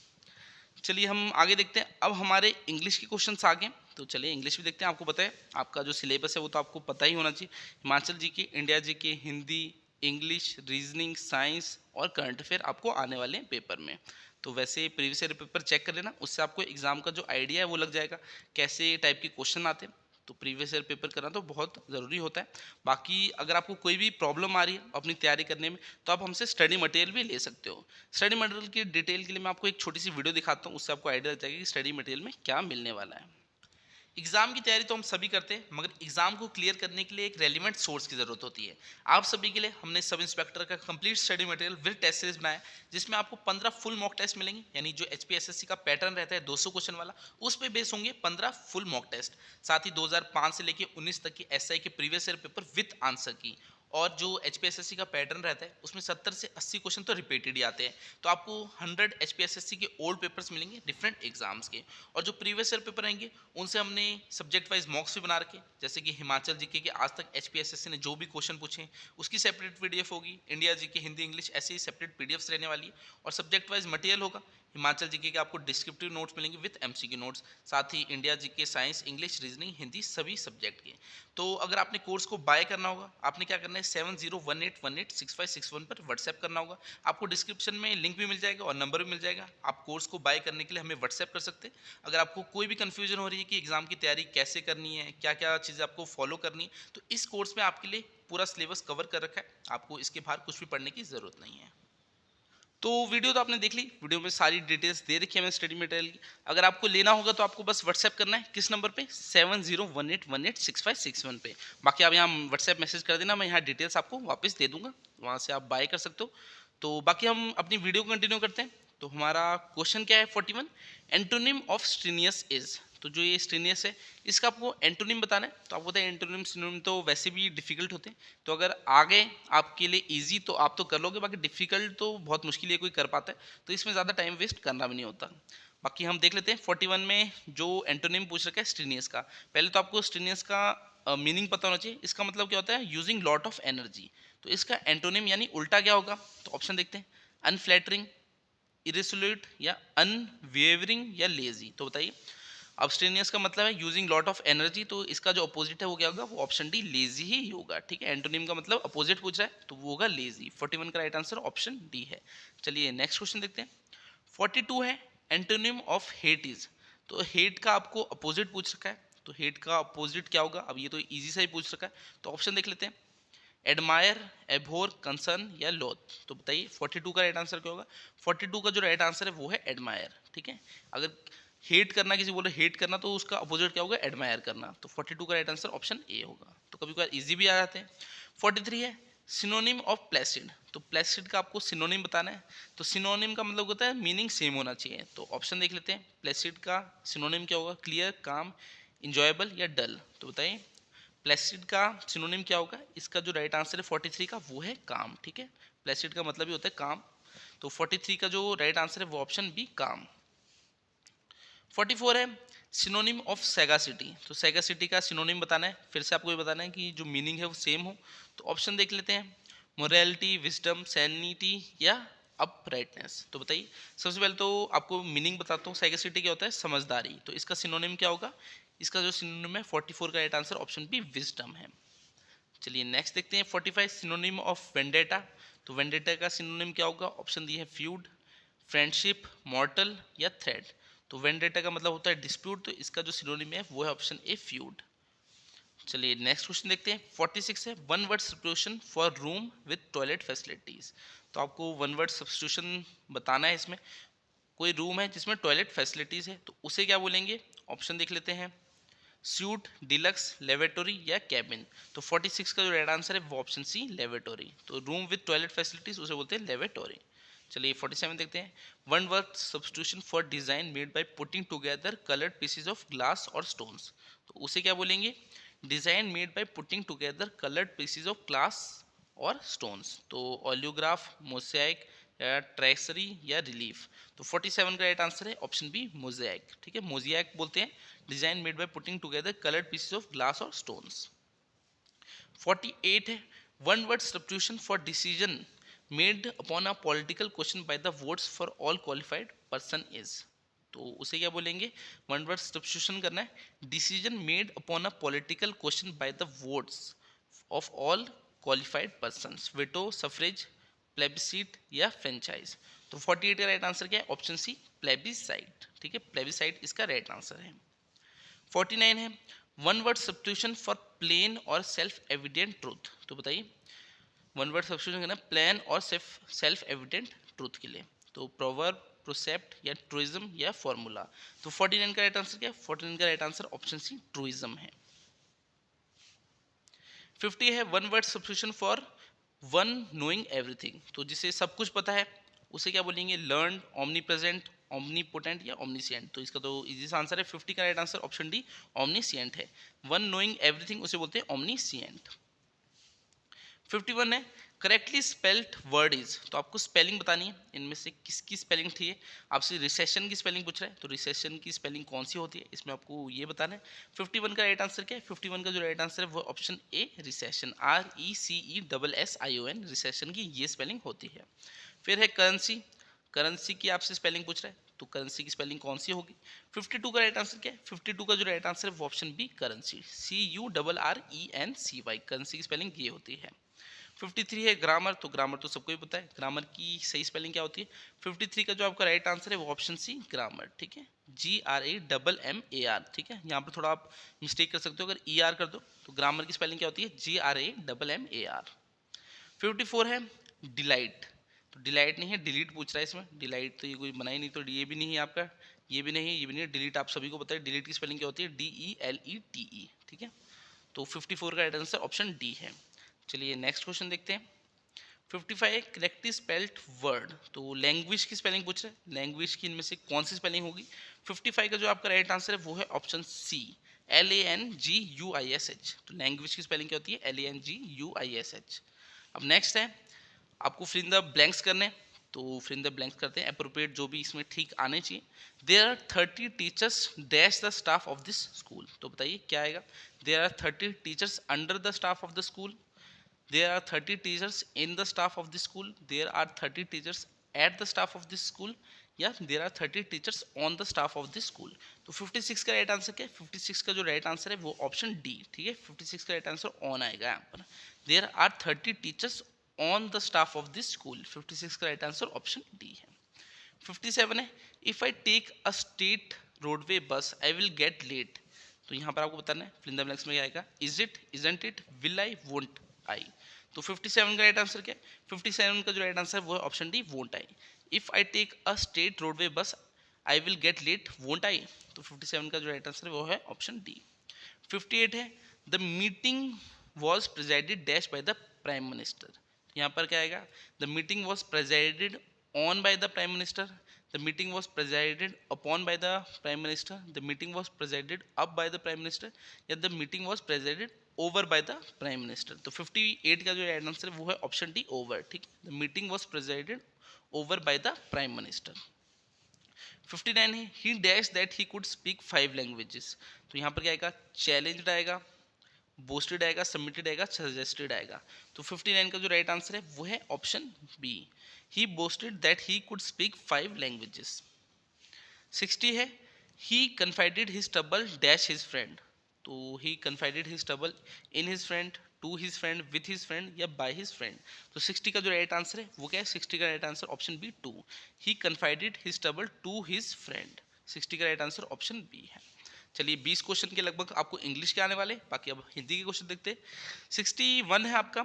चलिए हम आगे देखते हैं, अब हमारे इंग्लिश के क्वेश्चंस आ गए, तो चलिए इंग्लिश भी देखते हैं। आपको पता है आपका जो सिलेबस है वो तो आपको पता ही होना चाहिए, हिमाचल जी के, इंडिया जी के, हिंदी, इंग्लिश, रीजनिंग, साइंस और करंट अफेयर आपको आने वाले हैं पेपर में। तो वैसे प्रीवियस ईयर पेपर चेक कर लेना, उससे आपको एग्जाम का जो आइडिया है वो लग जाएगा, कैसे टाइप के क्वेश्चन आते हैं। तो प्रीवियस ईयर पेपर करना तो बहुत ज़रूरी होता है। बाकी अगर आपको कोई भी प्रॉब्लम आ रही है अपनी तैयारी करने में, तो आप हमसे स्टडी मटेरियल भी ले सकते हो। स्टडी मटेरियल की डिटेल के लिए मैं आपको एक छोटी सी वीडियो दिखाता हूँ, उससे आपको आइडिया लग जाएगा कि स्टडी मटेरियल में क्या मिलने वाला है। एग्जाम की तैयारी तो हम सभी करते हैं, मगर एग्जाम को क्लियर करने के लिए एक रेलिवेंट सोर्स की जरूरत होती है। आप सभी के लिए हमने सब इंस्पेक्टर का complete study material with test series बनाया, जिसमें आपको 15 फुल मॉक टेस्ट मिलेंगे, यानी जो एचपीएसएससी का पैटर्न रहता है 200 क्वेश्चन वाला, उस पे बेस होंगे 15 फुल मॉक टेस्ट। साथ ही 2005 से लेकर 19 तक की एसआई के previous year paper with answer की। और जो एचपीएसएससी का पैटर्न रहता है उसमें 70 से 80 क्वेश्चन तो रिपीटेड ही आते हैं। तो आपको 100 एचपीएसएससी के ओल्ड पेपर्स मिलेंगे डिफरेंट एग्जाम्स के। और जो प्रीवियस ईयर पेपर रहेंगे उनसे हमने सब्जेक्ट वाइज मॉक्स भी बना रखे, जैसे कि हिमाचल जीके के आज तक एचपीएसएससी ने जो भी क्वेश्चन पूछे हैं उसकी सेपरेट पीडीएफ होगी, इंडिया जीके हिंदी इंग्लिश ऐसे ही सेपरेट पीडीएफ्स रहने वाली है। और सब्जेक्ट वाइज मटेरियल होगा, हिमाचल जीके के आपको डिस्क्रिप्टिव नोट्स मिलेंगे विद एमसीक्यू नोट्स, साथ ही India GK science English reasoning Hindi सभी सब्जेक्ट के। तो अगर आपने कोर्स को बाय करना होगा, आपने क्या करना है 7018186561 पर व्हाट्सएप करना होगा। आपको डिस्क्रिप्शन में लिंक भी मिल जाएगा और नंबर भी मिल जाएगा। आप कोर्स को बाय करने के लिए हमें व्हाट्सएप कर सकते हैं। अगर आपको कोई भी कंफ्यूजन हो रही है कि एग्जाम की तैयारी कैसे करनी है, क्या क्या चीज़ें आपको फॉलो करनी है, तो इस कोर्स में आपके लिए पूरा सिलेबस कवर कर रखा है, आपको इसके बाहर कुछ भी पढ़ने की ज़रूरत नहीं है। तो वीडियो तो आपने देख ली, वीडियो में सारी डिटेल्स दे रखी है मैंने स्टडी मटेरियल की। अगर आपको लेना होगा तो आपको बस व्हाट्सएप करना है, किस नंबर पे 7018186561 पे। बाकी आप यहाँ व्हाट्सएप मैसेज कर देना, मैं यहाँ डिटेल्स आपको वापस दे दूंगा, वहाँ से आप बाय कर सकते हो। तो बाकी हम अपनी वीडियो को कंटिन्यू करते हैं। तो हमारा क्वेश्चन क्या है 41, एंटोनिम ऑफ स्ट्रीनियस इज। तो जो ये स्ट्रीनियस है इसका आपको एंटोनिम बताना है। तो आपको पता है एंटोनिम सिनोनिम तो वैसे भी डिफिकल्ट होते हैं, तो अगर आगे आपके लिए इजी तो आप तो कर लोगे, बाकी डिफिकल्ट तो बहुत मुश्किल है कोई कर पाता है, तो इसमें ज़्यादा टाइम वेस्ट करना भी नहीं होता। बाकी हम देख लेते हैं 41 में जो एंटोनिम पूछ रखा है स्ट्रीनियस का। पहले तो आपको स्ट्रीनियस का मीनिंग पता होना चाहिए। इसका मतलब क्या होता है, यूजिंग लॉट ऑफ एनर्जी। तो इसका एंटोनिम यानी उल्टा क्या होगा, तो ऑप्शन देखते हैं, अनफ्लैटरिंग, इरेसोल्यूट या अनवेवरिंग या लेजी। तो बताइए, अब्स्टेनियस का मतलब है यूजिंग लॉट ऑफ एनर्जी, तो इसका जो अपोजिट है वो क्या होगा, वो ऑप्शन डी लेजी ही होगा। ठीक है, एंटोनिम का मतलब अपोजिट पूछ रहा है तो वो होगा लेजी। 41 का राइट आंसर ऑप्शन डी है। चलिए नेक्स्ट क्वेश्चन देखते हैं। 42 है, एंटोनिम ऑफ हेट इज। तो हेट का आपको अपोजिट पूछ रखा है, तो हेट का अपोजिट क्या होगा, अब ये तो इजी सा ही पूछ रखा है, तो ऑप्शन देख लेते हैं, एडमायर, एभोर, कंसर्न या लोथ। तो बताइए 42 का राइट आंसर क्या होगा। 42 का जो राइट आंसर है वो है एडमायर। ठीक है, अगर हेट करना किसी बोले हेट करना तो उसका अपोजिट क्या होगा, एडमायर करना। तो 42 का राइट आंसर ऑप्शन ए होगा। तो कभी कभार इजी भी आ जाते हैं। 43 है, सिनोनिम ऑफ प्लेसिड। तो प्लेसिड का आपको सिनोनिम बताना है। तो सिनोनिम का मतलब होता है मीनिंग सेम होना चाहिए। तो ऑप्शन देख लेते हैं, प्लेसिड का सिनोनिम क्या होगा, क्लियर, काम, इंजॉयबल या डल। तो बताइए प्लेसिड का सिनोनिम क्या होगा। इसका जो राइट आंसर है 43 का वो है काम। ठीक है, प्लेसिड का मतलब ही होता है काम, तो 43 का जो राइट आंसर है वो ऑप्शन बी काम। 44 है, सिनोनिम ऑफ सैगासिटी। तो सैगासिटी का सिनोनिम बताना है, फिर से आपको ये बताना है कि जो मीनिंग है वो सेम हो। तो ऑप्शन देख लेते हैं, मोरालिटी, विजडम, सैनिटी या अपराइटनेस। तो बताइए, सबसे पहले तो आपको मीनिंग बताता हूँ। सैगासिटी क्या होता है, समझदारी। तो इसका सिनोनिम क्या होगा, इसका जो सिनोनिम है 44 का right answer option B wisdom है। चलिए नेक्स्ट देखते हैं 45, सिनोनिम ऑफ वेंडेटा। तो वेंडेटा का सिनोनिम क्या होगा, ऑप्शन दिए है फ्यूड, फ्रेंडशिप, मॉर्टल या थ्रेड। तो वेंडेटा का मतलब होता है डिस्प्यूट, तो इसका जो सिनोनिम है वो है ऑप्शन ए फ्यूड। चलिए नेक्स्ट क्वेश्चन देखते हैं 46 है, one word substitution for room with toilet facilities. तो आपको वन वर्ड सब्स्टिट्यूशन बताना है। इसमें कोई रूम है जिसमें टॉयलेट फैसिलिटीज है तो उसे क्या बोलेंगे, ऑप्शन देख लेते हैं, स्यूट, डिलक्स, लेवेटोरी या कैबिन। तो 46 का जो राइट आंसर है वो ऑप्शन सी लेवेटोरी। तो रूम विद टॉयलेट फैसिलिटीज उसे बोलते हैं लेवेटोरी। चलिए 47 देखते हैं, one word substitution for design made by putting together coloured pieces of glass और स्टोन्स। तो उसे क्या बोलेंगे, design made by putting together coloured pieces of glass और स्टोन्स। तो ऑलियोग्राफ, मोज़ेक या ट्रेसरी या रिलीफ। तो 47 का राइट आंसर है ऑप्शन बी मोज़ेक। ठीक है, मोज़ेक बोलते हैं design made by putting together coloured pieces of glass और स्टोन्स। 48 है, one word substitution for decision made upon a political question by the votes for all qualified person is. तो उसे क्या बोलेंगे, वन वर्ड सब्स्टिट्यूशन करना है, decision made upon a political question by the votes of all qualified persons, veto, suffrage, plebiscite या franchise. तो 48 का right answer क्या है? ऑप्शन सी प्लेबिसाइट, ठीक है, प्लेबिसाइट इसका राइट आंसर है। 49 है one word substitution for plain और सेल्फ एविडेंट ट्रूथ। तो बताइए वन वर्ड सब्स्टिट्यूशन करना प्लेन और सेल्फ एविडेंट ट्रूथ के लिए। तो प्रोवर्ब, प्रोसेप्ट या ट्रूइज्म या फॉर्मूला। तो 49 का राइट आंसर क्या है? 49 का राइट आंसर ऑप्शन सी ट्रूइज्म है। 50 है one word substitution for one knowing everything. तो जिसे सब कुछ पता है उसे क्या बोलेंगे? लर्न, ओमनी प्रेजेंट, ओमनीपोटेंट या ओमनीसिएंट। तो इसका तो इजी आंसर है 50 का right answer option D omniscient है। वन नोइंग एवरीथिंग उसे बोलते हैं ओमनीसिएंट। 51 है करेक्टली स्पेल्ड वर्ड इज। तो आपको स्पेलिंग बतानी है, इनमें से किसकी स्पेलिंग ठीक है। आपसे रिसेशन की स्पेलिंग पूछ रहा है, तो रिसेशन की स्पेलिंग कौन सी होती है इसमें आपको ये बताना है। 51 का राइट आंसर क्या है? 51 का जो राइट आंसर है वो option A recession, RECESSION, recession की ये स्पेलिंग होती है। फिर है करेंसी, करेंसी की आपसे स्पेलिंग पूछ रहा है, तो करेंसी की स्पेलिंग कौन सी होगी? 52 का राइट आंसर क्या है? 52 का जो राइट आंसर है वो option B currency, CURRENCY, currency की स्पेलिंग ये होती है। 53 है ग्रामर। तो ग्रामर तो सबको ही पता है, ग्रामर की सही स्पेलिंग क्या होती है? 53 का जो आपका राइट आंसर है वो ऑप्शन सी ग्रामर, ठीक है, GRAMMAR, ठीक है। यहाँ पर थोड़ा आप मिस्टेक कर सकते हो, अगर ER कर दो तो ग्रामर की स्पेलिंग क्या होती है? GRAMMAR। 54 है डिलाइट। तो डिलाइट नहीं है, डिलीट पूछ रहा है इसमें। डिलाइट तो ये कोई बना ही नहीं, तो ये भी नहीं है आपका, ये भी नहीं है, ये भी नहीं है। डिलीट आप सभी को पता है, डिलीट की स्पेलिंग क्या होती है? DELETE, ठीक है। तो 54 का राइट आंसर ऑप्शन डी है। चलिए नेक्स्ट क्वेश्चन देखते हैं। 55 करेक्टली स्पेल्ड वर्ड। तो लैंग्वेज की स्पेलिंग पूछ रहे हैं, लैंग्वेज की इनमें से कौन सी स्पेलिंग होगी? 55 का जो आपका राइट आंसर है वो है ऑप्शन सी LANGUISH। तो लैंग्वेज की स्पेलिंग क्या होती है? LANGUISH। अब नेक्स्ट है आपको फिल इन द ब्लैंक्स करने, तो फिल इन द ब्लैंक्स करते हैं, अप्रोप्रिएट जो भी इसमें ठीक आने चाहिए। There are 30 teachers dash the staff of this school. तो बताइए क्या आएगा? There are 30 teachers under the staff of the school, there are 30 teachers in the staff of the school, there are 30 teachers at the staff of this school, या there are 30 teachers on the staff of this school। तो 56 का right answer क्या है? 56 का जो right answer है वो option D, ठीक है। 56 का राइट आंसर ऑन आएगा यहाँ पर। there are 30 teachers on the staff of this school, 56 का राइट आंसर ऑप्शन डी है। 57 है if I take a state roadway bus I will get late. तो यहाँ पर आपको बताना है फिल इन द ब्लैंक्स में क्या आएगा? Is it, isn't it, will I, won't I. तो 57 का राइट आंसर क्या है? 57 का जो राइट आंसर है वो है option D won't I. If I take a state roadway bus I will get late, won't I. तो 57 का जो राइट आंसर है वो है ऑप्शन डी। 58 है the meeting was presided dash by the prime minister. यहाँ पर क्या आएगा? The meeting was presided on by the prime minister, the meeting was presided upon by the prime minister, the meeting was presided up by the prime minister, या the meeting was presided over by the prime minister। तो 58 का जो right answer है वो है option D over, ठीक है। the meeting was presided over by the prime minister। 59 है he dashed that he could speak 5 languages। तो यहाँ पर क्या आएगा? चैलेंज्ड आएगा, बोस्टेड आएगा, सबमिटेड आएगा, सजेस्टेड आएगा। तो 59 का जो राइट आंसर है वो है option B, he boasted that he could speak 5 languages. 60 है he confided his trouble dash his friend. तो he confided his trouble in his friend, to his friend, with his friend या by his friend. तो 60 का जो right answer है वो क्या है? 60 का right answer option B to, he confided his trouble to his friend. 60 का राइट आंसर ऑप्शन बी है। चलिए 20 क्वेश्चन के लगभग आपको इंग्लिश के आने वाले, बाकी अब हिंदी के क्वेश्चन देखते हैं। 61 है आपका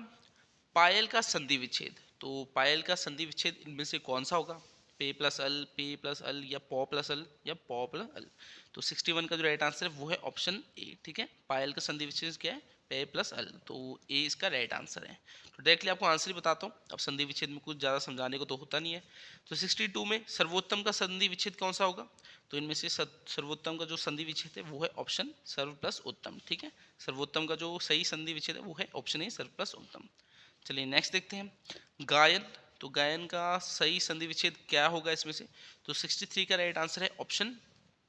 पायल का संधि विच्छेद। तो पायल का संधि विच्छेद इनमें से कौन सा होगा? पे प्लस अल, पे प्लस अल या पॉ प्लस अल या पॉ प्लस अल। तो 61 का जो राइट आंसर है वो है ऑप्शन ए, ठीक है। पायल का संधि विच्छेद क्या है? पे प्लस अल, तो ए इसका राइट आंसर है। तो डायरेक्टली आपको आंसर ही बताता हूँ, अब संधि विच्छेद में कुछ ज़्यादा समझाने को तो होता नहीं है। तो 62 में सर्वोत्तम का संधि विच्छेद कौन सा होगा? तो इनमें से सर्वोत्तम का जो संधि विच्छेद है वो है ऑप्शन सर्व प्लस उत्तम, ठीक है। सर्वोत्तम का जो सही संधि विच्छेद है वो है ऑप्शन ए सर्व प्लस उत्तम। चलिए नेक्स्ट देखते हैं गायन। तो गायन का सही संधि विच्छेद क्या होगा इसमें से? तो 63 का राइट आंसर है ऑप्शन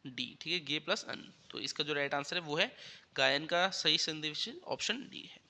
डी, ठीक है, गे प्लस अन। तो इसका जो राइट आंसर है वो है गायन का सही संधि विच्छेद ऑप्शन डी है।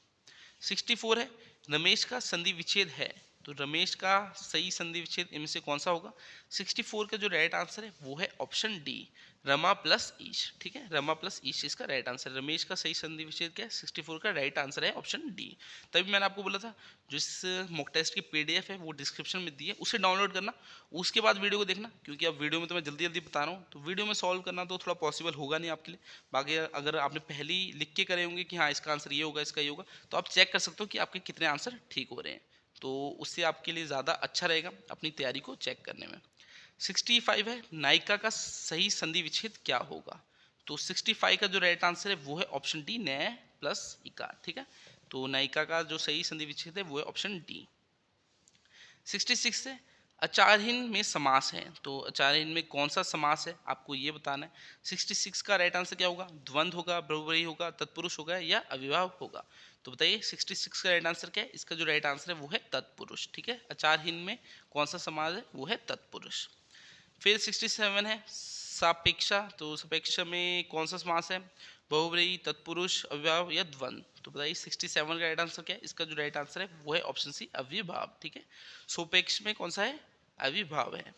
64 है रमेश का संधि विच्छेद है तो रमेश का सही संधि विच्छेद इनमें से कौन सा होगा? 64 का जो राइट आंसर है वो है ऑप्शन डी, रमा प्लस ईश। ठीक है, रमा प्लस ईश इसका राइट आंसर। रमेश का सही संधि विच्छेद क्या है? 64 का राइट आंसर है ऑप्शन डी। तभी मैंने आपको बोला था जो इस मॉक टेस्ट की पीडीएफ है वो डिस्क्रिप्शन में दी है, उसे डाउनलोड करना, उसके बाद वीडियो को देखना, क्योंकि अब वीडियो में तो मैं जल्दी जल्दी बता रहा हूँ, तो वीडियो में सॉल्व करना तो थोड़ा पॉसिबल होगा नहीं आपके लिए। बाकी अगर आपने पहले ही लिख के करे होंगे कि हाँ इसका आंसर ये होगा, इसका ये होगा, तो आप चेक कर सकते हो कि आपके कितने आंसर ठीक हो रहे हैं, तो उससे आपके लिए ज़्यादा अच्छा रहेगा अपनी तैयारी को चेक करने में। 65 है, नायिका का सही संधि विच्छेद क्या होगा? तो 65 का जो राइट आंसर है वो है ऑप्शन डी, न्याय प्लस इकार। ठीक है, तो नायिका का जो सही संधि विच्छेद है वो है ऑप्शन डी। 66 है, अचारहीन में समास है, तो अचारहीन में कौन सा समास है आपको ये बताना है। 66 का राइट आंसर क्या होगा? द्वंद्व होगा, बहुव्रीहि होगा, तत्पुरुष होगा या अविभाव होगा? तो बताइए 66 का राइट आंसर क्या है? इसका जो राइट आंसर है वो है तत्पुरुष। ठीक है, अचारहीन में कौन सा समास है? वो है तत्पुरुष। फिर 67 है, सापेक्षा, तो सापेक्षा में कौन सा समास है? बहुव्रीहि, तत्पुरुष, अव्ययभाव या द्वंद्व? तो बताइए 67 का राइट आंसर क्या है? इसका जो राइट आंसर है वो है ऑप्शन सी, अव्ययभाव। ठीक है, सोपेक्ष में कौन सा है? अव्ययभाव है।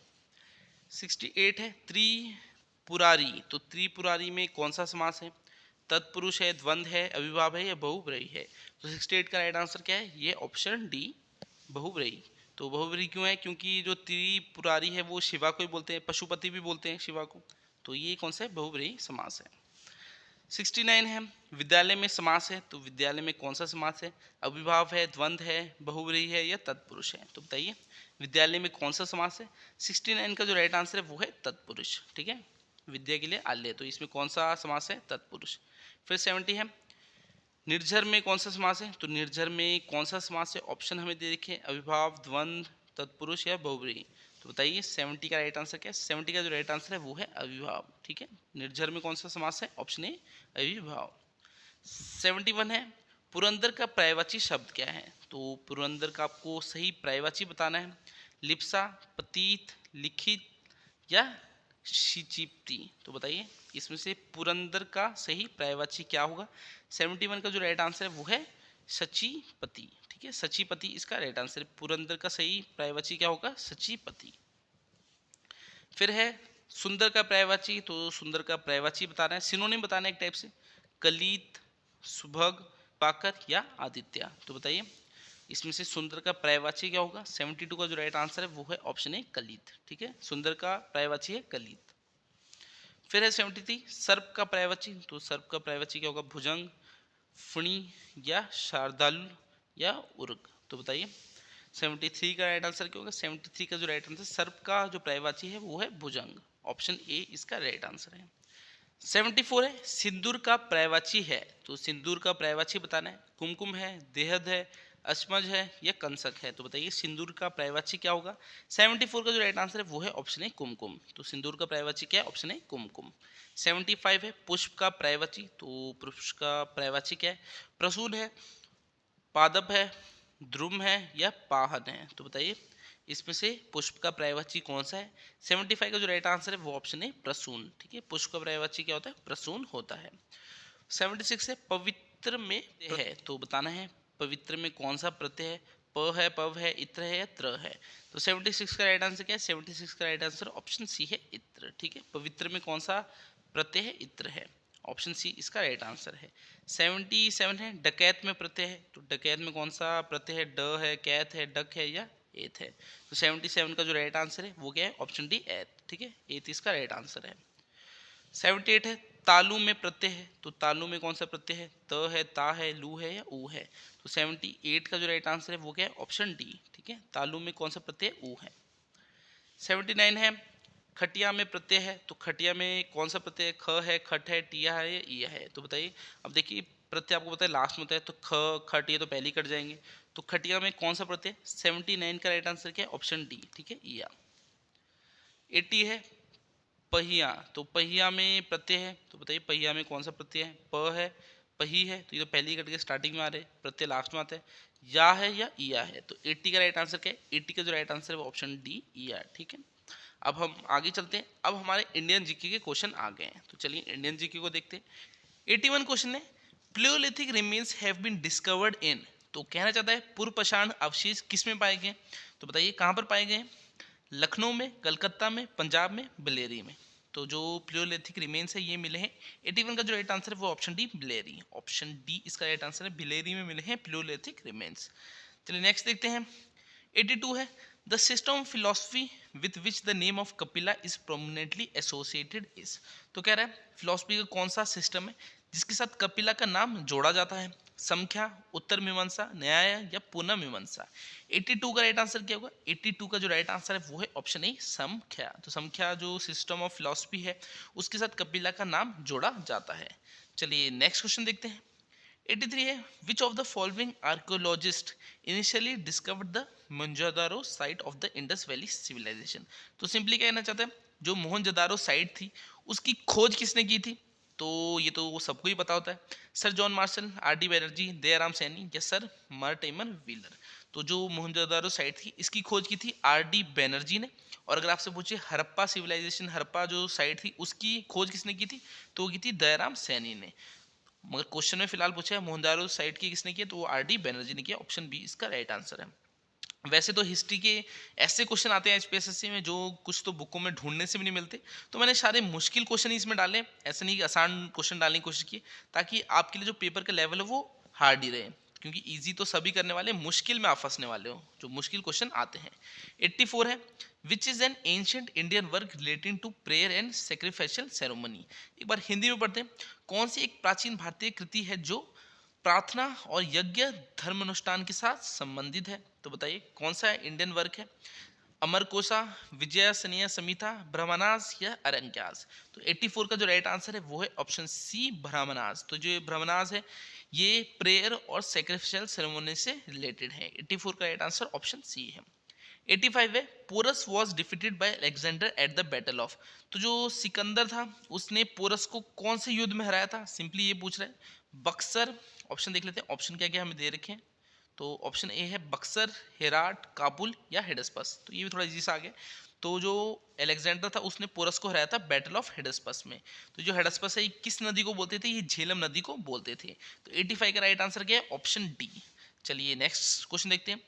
68 है, त्रिपुरारी, तो त्रिपुरारी में कौन सा समास है? तत्पुरुष है, द्वंद्व है, अव्ययभाव है या बहुव्रीहि है? तो 68 का राइट आंसर क्या है? ये ऑप्शन डी, बहुव्रीहि। तो बहुव्रीहि क्यों है? क्योंकि जो त्रिपुरारी है वो शिवा को ही बोलते हैं, पशुपति भी बोलते हैं शिवा को, तो ये कौन सा है? बहुव्रीहि समास है। 69 है, विद्यालय में समास है, तो विद्यालय में कौन सा समास है? अविभाव है, द्वंद्व है, बहुव्रीहि है या तत्पुरुष है? तो बताइए विद्यालय में कौन सा समास है? 69 का जो राइट आंसर है वो है तत्पुरुष। ठीक है, विद्या के लिए आल्य, तो इसमें कौन सा समास है? तत्पुरुष। फिर 70 है, निर्झर में कौन सा समास है? तो निर्झर में कौन सा समास है? ऑप्शन हमें दे रखे हैं, अविभाव, द्वंद्व, तत्पुरुष या बहुव्रीहि। तो बताइए 70 का राइट आंसर क्या है? 70 का जो राइट आंसर है वो है अविभाव। ठीक है, निर्झर में कौन सा समास है? Option A, अविभाव। 71 है, पुरंदर का पर्यायवाची शब्द क्या है? तो पुरंदर का आपको सही पर्यायवाची बताना है। लिप्सा, पतित, लिखित या शिचिप्ति? तो बताइए इसमें से पुरंदर का सही पर्यायवाची क्या होगा? 71 का जो राइट आंसर है वो है सचिपति। ठीक है, सचिपति इसका राइट आंसर है। पुरंदर का सही पर्यायवाची क्या होगा? सचिपति। फिर है सुंदर का पर्यायवाची, तो सुंदर का पर्यायवाची बताना है, सिनोनिम बताना है एक टाइप से, कलित, सुभग, पाकर या आदित्य। तो बताइए इसमें से सुंदर का पर्यायवाची क्या होगा? 72 का जो राइट आंसर है वो है ऑप्शन ए, कलित। ठीक है, सुंदर का पर्यायवाची है कलित। फिर है 73, सर्प का पर्यायवाची, तो सर्प का पर्यायवाची क्या होगा? भुजंग, फणी या शार्दूल या उर्ग? तो बताइए 73 का राइट आंसर क्या होगा? 73 का जो राइट आंसर सर्प का जो पर्यायवाची है वो है भुजंग, ऑप्शन ए इसका राइट आंसर है। 74 है, सिंदूर का पर्यायवाची है, तो सिंदूर का पर्यायवाची बताना है, कुमकुम है, देहद है, अचमज है या कंसक है? तो बताइए सिंदूर का पर्यायवाची क्या होगा? 74 का जो राइट आंसर है वो है ऑप्शन ए, कुमकुम। तो सिंदूर का पर्यायवाची क्या है? ऑप्शन ए, कुमकुम। 75 है, पुष्प का पर्यायवाची, तो पुष्प का पर्यायवाची क्या है? प्रसून है, पादप है, ध्रुम है या पाहन है? तो बताइए इसमें से पुष्प का पर्यायवाची कौन सा है? 75 का जो राइट आंसर है वो ऑप्शन है, प्रसून। ठीक है, पुष्प का पर्यायवाची क्या होता है? प्रसून होता है। 76 है, पवित्र में है, तो बताना है पवित्र में कौन सा प्रत्यय है? प है, पव है, इत्र है या त्र है? तो 76 का राइट आंसर क्या है? 76 का राइट आंसर ऑप्शन सी है, इत्र। ठीक है, पवित्र में कौन सा प्रत्यय है? इत्र है, ऑप्शन सी इसका राइट आंसर है। 77 है, डकैत में प्रत्यय है, तो डकैत में कौन सा प्रत्यय है? ड है, कैत है, डक है या एत है? तो 77 का जो राइट आंसर है वो क्या है? ऑप्शन डी, एत। ठीक है, एत इसका राइट आंसर है। 78 है, तालु में प्रत्यय है, तो तालु में कौन सा प्रत्यय है? त है, ता है, लू है या ऊ है? तो 78 का जो राइट आंसर है वो क्या है? Option D. ठीक है, तालु में कौन सा प्रत्यय? ऊ है। 79 है, खटिया में प्रत्यय है, तो खटिया में कौन सा प्रत्यय? ख है, खट है, टिया है या ईया है? तो बताइए, अब देखिए प्रत्यय आपको पता है लास्ट में होता है, तो ख, खट ये तो पहले ही कट जाएंगे, तो खटिया में कौन सा प्रत्यय? 79 का राइट आंसर क्या है? Option D. ठीक है, ईया। 80 है, पहिया, तो पहिया में प्रत्यय है, तो बताइए पहिया में कौन सा प्रत्यय है? प है, पही है, तो ये तो पहले ही कट के स्टार्टिंग में आ रहे, प्रत्यय लास्ट में आता है, या है या ईया है? तो 80 का राइट आंसर क्या है? 80 का जो राइट आंसर है वो ऑप्शन डी, ईया। ठीक है, अब हम आगे चलते हैं। अब हमारे इंडियन जीके के क्वेश्चन आ गए हैं, तो चलिए इंडियन जीके को देखते हैं। 81 क्वेश्चन है, paleolithic remains have been discovered in, तो कहना चाहता है पूर्व पाषाण अवशेष किस में पाए गए, तो बताइए कहाँ पर पाए गए? लखनऊ में, कलकत्ता में, पंजाब में, बिलेरी में। तो जो प्लियोलिथिक रिमेन्स है ये मिले हैं। 81 का जो राइट आंसर है वो option D biliary, option D इसका राइट आंसर है, बिलेरी में मिले हैं प्लियोलिथिक रिमेन्स। चलिए नेक्स्ट देखते हैं। 82 है the system of philosophy with which the name of Kapila is prominently associated is. तो कह रहा है फिलोसफी का कौन सा सिस्टम है जिसके साथ कपिला का नाम जोड़ा जाता है? संख्या, उत्तर मीमांसा, न्याय या पुनः मीमांसा। 82 का राइट आंसर क्या होगा? 82 का जो राइट आंसर है वो है ऑप्शन ए संख्या। तो संख्या जो सिस्टम ऑफ फिलोसफी है उसके साथ कपिला का नाम जोड़ा जाता है। चलिए नेक्स्ट क्वेश्चन देखते हैं। 83 है which of the following archaeologist initially discovered the Mohenjodaro site of the Indus valley civilisation. तो सिंपली कहना चाहते हैं जो मोहनजोदारो साइट थी उसकी खोज किसने की थी? तो ये तो सबको ही पता होता है, sir John Marshall, R D Banerjee, Dayaram Saini या सर मार्टिमर व्हीलर। तो जो मोहनजोदारो साइट थी इसकी खोज की थी आर डी बैनर्जी ने। और अगर आपसे पूछे हड़प्पा सिविलाइजेशन, हड़प्पा जो साइट थी उसकी खोज किसने की थी, तो वो की थी दयाराम सैनी ने। मगर क्वेश्चन में फिलहाल पूछा है मोहनजोदारो साइट की किसने किया, तो वो आर डी बैनर्जी ने किया, ऑप्शन बी इसका राइट आंसर है। वैसे तो हिस्ट्री के ऐसे क्वेश्चन आते हैं एचपीएसएससी में जो कुछ तो बुकों में ढूंढने से भी नहीं मिलते, तो मैंने सारे मुश्किल क्वेश्चन ही इसमें डाले, ऐसे नहीं कि आसान क्वेश्चन डालने की कोशिश की, ताकि आपके लिए जो पेपर का लेवल है वो हार्ड ही रहे, क्योंकि इजी तो सभी करने वाले, मुश्किल में आप फंसने वाले हो जो मुश्किल क्वेश्चन आते हैं। 84 है which is an ancient Indian work relating to prayer and sacrificial ceremony. एक बार हिंदी में पढ़ते हैं, कौन सी एक प्राचीन भारतीय कृति है जो प्रार्थना और यज्ञ धर्म अनुष्ठान के साथ संबंधित है? तो बताइए कौन सा इंडियन वर्क है? अमरकोशा, विजय सनिया संहिता, ब्रह्मनास या अरंक्यास। तो 84 का जो राइट आंसर है वो है ऑप्शन सी ब्रह्मनास। तो जो ब्रह्मनास है ये प्रेयर और सेक्रिफिशियल सेरेमनी से रिलेटेड है। 84 का राइट आंसर ऑप्शन सी है। 85 है Porus was defeated by Alexander at the battle of. तो जो सिकंदर था उसने पोरस को कौन से युद्ध में हराया था? सिंपली ये पूछ रहा है। बक्सर, ऑप्शन देख लेते हैं, ऑप्शन क्या क्या हमें दे रखे हैं। तो ऑप्शन ए है बक्सर, हेराट, काबुल या हिडस्पस। तो ये भी थोड़ा इजी सा आ गया। तो जो अलेक्जेंडर था उसने पोरस को हराया था बैटल ऑफ हिडस्पस में। तो जो हिडस्पस है ये किस नदी को बोलते थे? ये झेलम नदी को बोलते थे। तो 85 का राइट आंसर क्या है? Option D. चलिए नेक्स्ट क्वेश्चन देखते हैं।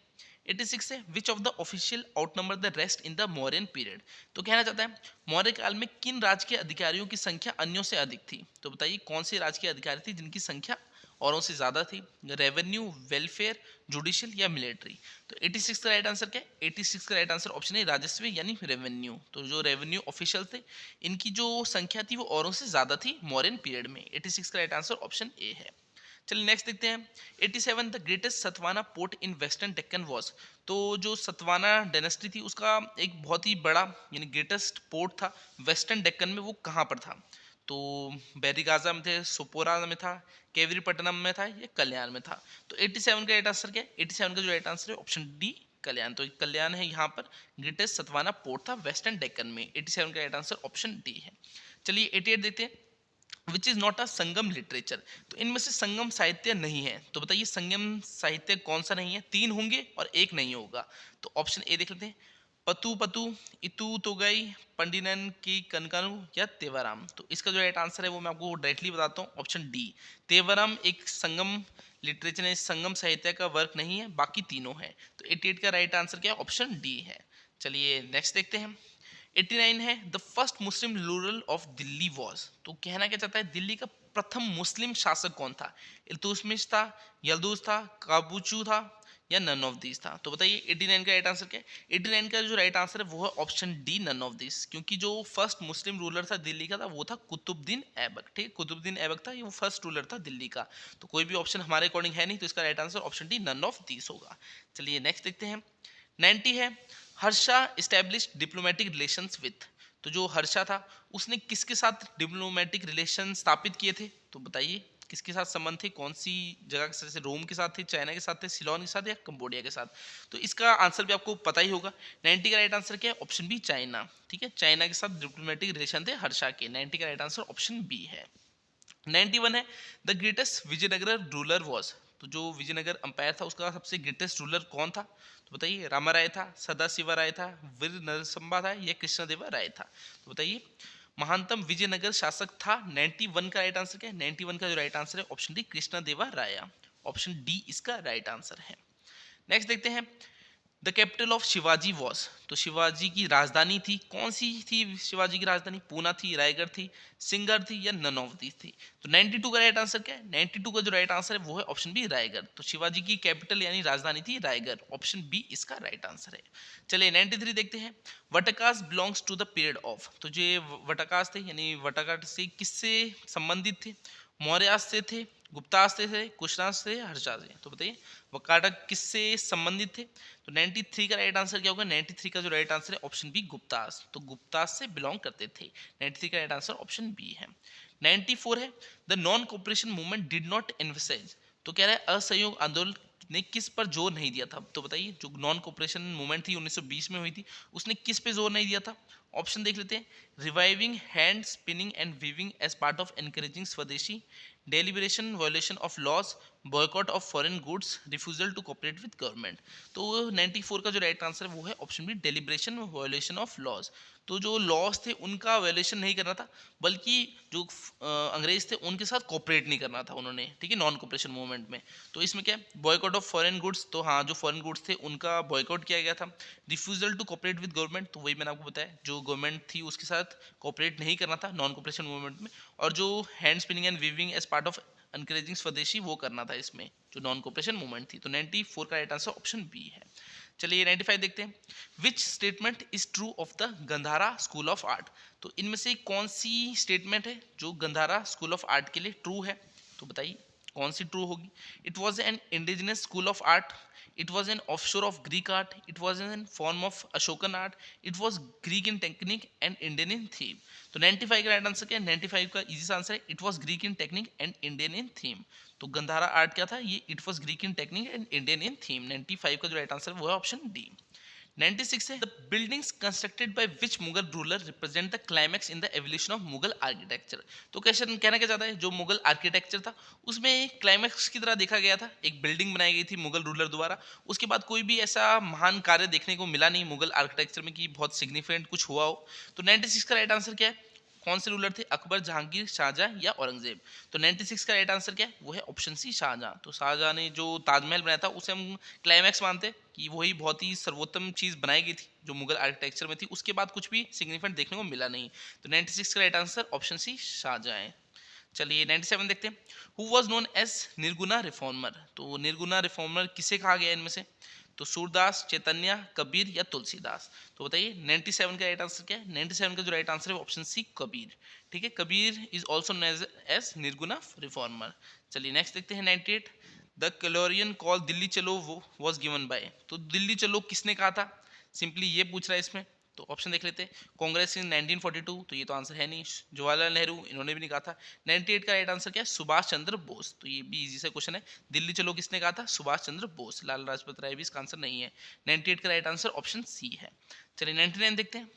86 है which of the official आउटनंबर the rest in the Mauryan period. तो कहना चाहता है मौर्य काल में किन राजकीय अधिकारियों की संख्या अन्यों से अधिक थी? तो बताइए कौन से राजकीय अधिकारी थी जिनकी संख्या औरों से ज्यादा थी? रेवेन्यू, वेलफेयर, जुडिशियल या मिलिट्री। तो 86 का राइट आंसर क्या है? 86 का राइट आंसर ऑप्शन है राजस्व यानी रेवेन्यू। तो जो रेवेन्यू ऑफिशियल थे इनकी जो संख्या थी वो औरों से ज्यादा थी मौर्यन पीरियड में। 86 का राइट आंसर ऑप्शन ए है। चलिए नेक्स्ट देखते हैं। 87 the greatest Satavahana port in western Deccan was. तो जो सतवाना डायनेस्टी थी उसका एक बहुत ही बड़ा यानी ग्रेटेस्ट पोर्ट था वेस्टर्न डेक्कन में, वो कहाँ पर था? तो बैरीगाजा में थे, सोपोरा में था, केवरीपट्टनम में था या कल्याण में था। तो 87 का राइट आंसर क्या है? 87 का जो राइट आंसर है ऑप्शन डी कल्याण। तो कल्याण है यहाँ पर ग्रेटेस्ट सतवाना पोर्ट था वेस्टर्न डेक्कन में। 87 का राइट आंसर ऑप्शन डी है। चलिए 88 देखते हैं। Which is not a Sangam literature. तो इनमें से संगम साहित्य नहीं है। तो बताइए संगम साहित्य कौन सा नहीं है? 3 होंगे और 1 नहीं होगा। तो ऑप्शन ए देख लेते हैं, पतु पतु, इतु तोगई, पंडिनन की कनकानु या तेवराम। तो इसका जो राइट आंसर है वो मैं आपको डायरेक्टली बताता हूँ, ऑप्शन डी तेवराम एक संगम लिटरेचर है, संगम साहित्य का वर्क नहीं है, बाकी तीनों है। तो 88 का राइट आंसर क्या है? ऑप्शन डी है। चलिए नेक्स्ट देखते हैं। 89 है the first Muslim ruler of Delhi was. तो कहना क्या चाहता है दिल्ली का प्रथम मुस्लिम शासक कौन था? इल्तुतमिश था, यल्दूज था, काबूचू था या नन ऑफ दीज था। तो बताइए 89 का राइट आंसर क्या है? 89 का जो राइट आंसर है वो है option D none of these, क्योंकि जो फर्स्ट मुस्लिम रूलर था दिल्ली का था वो था कुतुबुद्दीन ऐबक। ठीक है, कुतुबुद्दीन ऐबक था, ये वो फर्स्ट रूलर था दिल्ली का। तो कोई भी ऑप्शन हमारे अकॉर्डिंग है नहीं, तो इसका right answer option D none of these होगा। चलिए नेक्स्ट देखते हैं। 90 है Harsha establish diplomatic relations with. तो जो हर्षा था उसने किसके साथ डिप्लोमेटिक रिलेशन स्थापित किए थे? तो बताइए किसके साथ संबंध थे, कौन सी जगह के साथ? जैसे रोम के साथ थे, चाइना के साथ थे, सिलोन के साथ या कंबोडिया के साथ। तो इसका आंसर भी आपको पता ही होगा। 90 का राइट आंसर क्या है? Option B China. ठीक है, चाइना के साथ डिप्लोमेटिक रिलेशन थे हर्षा के। 90 का राइट आंसर ऑप्शन बी है। 91 है the greatest Vijayanagar ruler was. तो जो विजयनगर अंपायर था उसका सबसे ग्रेटेस्ट रूलर कौन था? तो बताइए रामा राय था, सदा शिवा राय था, वीर नरसंबा था या कृष्णदेवा राय था। तो बताइए महानतम विजयनगर शासक था 91 का राइट आंसर क्या है? 91 का जो राइट आंसर है ऑप्शन डी कृष्णदेवा राय। ऑप्शन डी इसका राइट आंसर है। नेक्स्ट देखते हैं, the capital of Shivaji was, तो शिवाजी की राजधानी थी, कौन सी थी शिवाजी की राजधानी? पूना थी, रायगढ़ थी, सिंगर थी या नन ऑफ दीज थी? तो 92 का राइट आंसर क्या है? 92 का जो राइट आंसर है वो है ऑप्शन बी रायगढ़। तो शिवाजी की कैपिटल यानी राजधानी थी रायगढ़, ऑप्शन बी इसका राइट आंसर है। चलिए 93 देखते हैं, वटकास belongs to the period of, तो जो वटकास थे यानी वटका से किससे संबंधित थे? मौर्यास से थे, गुप्तास से थे, कुशरास से, हर्षास से? तो बताइए वकाटक किससे संबंधित थे? तो 93 का राइट आंसर क्या होगा? 93 का जो राइट आंसर है ऑप्शन बी गुप्तास, तो गुप्तास से बिलोंग करते थे। 93 का राइट आंसर ऑप्शन बी है। 94 है, the non cooperation movement did not envisage, तो कह रहा है असहयोग आंदोलन ने किस पर जोर नहीं दिया था? तो बताइए जो नॉन कोऑपरेशन मूवमेंट थी 1920 में हुई थी, उसने किस पे जोर नहीं दिया था? ऑप्शन देख लेते हैं, reviving hand spinning and weaving as part of encouraging swadeshi, deliberation, violation of laws, boycott of foreign goods, refusal to cooperate with government. तो 94 का जो राइट आंसर है वो है option B deliberation, violation of laws. तो जो लॉज थे उनका वायोलेशन नहीं करना था, बल्कि जो अंग्रेज थे उनके साथ कोऑपरेट नहीं करना था उन्होंने, ठीक है, नॉन कोऑपरेशन मूवमेंट में। तो इसमें क्या है, बॉयकॉट ऑफ फॉरेन गुड्स, तो हाँ जो फॉरेन गुड्स थे उनका बॉयकॉट किया गया था। Refusal to cooperate with government, तो वही मैंने आपको बताया, जो गवर्नमेंट थी उसके साथ कोऑपरेट नहीं करना था नॉन कोऑपरेशन मूवमेंट में। और जो hand spinning and weaving as part of encouraging swadeshi वो करना था इसमें, जो नॉन कोऑपरेशन मूवमेंट थी। तो 94 का राइट आंसर ऑप्शन बी है। चलिए 95 देखते हैं, which statement is true of the Gandhara school of art, तो इनमें से कौन सी स्टेटमेंट है जो गंधारा स्कूल ऑफ आर्ट के लिए ट्रू है? तो बताइए कौन सी ट्रू होगी? It was an indigenous school of art, it was an offshore of Greek art, it was an form of Ashokan art, it was Greek in technique and Indian in theme. तो 95 का right answer क्या है? 95 का easy answer है, it was Greek in technique and Indian in theme. तो Gandhara art क्या था? ये it was Greek in technique and Indian in theme. 95 का जो राइट आंसर है वो है ऑप्शन डी। 96 है, the buildings constructed by which Mughal ruler represent the climax in the evolution of Mughal architecture. तो क्वेश्चन कहना क्या चाहता है, जो मुगल आर्किटेक्चर था उसमें एक क्लाइमैक्स की तरह देखा गया था, एक बिल्डिंग बनाई गई थी मुगल रूलर द्वारा, उसके बाद कोई भी ऐसा महान कार्य देखने को मिला नहीं मुगल आर्किटेक्चर में कि बहुत सिग्निफिकेंट कुछ हुआ हो। तो 96 का राइट आंसर क्या है? कौन से रूलर थे? अकबर, जहांगीर, शाहजहां या औरंगजेब? तो 96 का राइट आंसर क्या है? वो है ऑप्शन सी शाहजहां। तो शाहजहां ने जो ताजमहल बनाया था उसे हम क्लाइमैक्स मानते हैं कि वही बहुत ही सर्वोत्तम चीज बनाई गई थी जो मुगल आर्किटेक्चर में थी, उसके बाद कुछ भी सिग्निफिकेंट देखने को मिला नहीं। तो 96 का right answer option C Shahjahan है। चलिए 97 देखते हैं, who was known as Nirguna reformer, तो निर्गुणा रिफॉर्मर किसे कहा गया इनमें से? तो सूरदास, चैतन्य, कबीर या तुलसीदास? तो बताइए 97 का राइट आंसर क्या है? 97 का जो राइट आंसर है ऑप्शन सी कबीर, ठीक है, Kabir is also known as Nirguna reformer. चलिए नेक्स्ट देखते हैं 98, द क्लोरियन कॉल दिल्ली चलो वो वॉज गिवन बाय, तो दिल्ली चलो किसने कहा था? सिंपली ये पूछ रहा है इसमें। तो ऑप्शन देख लेते हैं, कांग्रेस इन 1942, तो ये तो आंसर है नहीं, जवाहरलाल नेहरू इन्होंने भी नहीं कहा था। 98 का राइट आंसर क्या है? सुभाष चंद्र बोस, तो ये भी इजी सा क्वेश्चन है, दिल्ली चलो किसने कहा था? सुभाष चंद्र बोस, लाल लाजपत राय भी इसका आंसर नहीं है। 98 का राइट आंसर ऑप्शन सी है। चलिए 99 देखते हैं,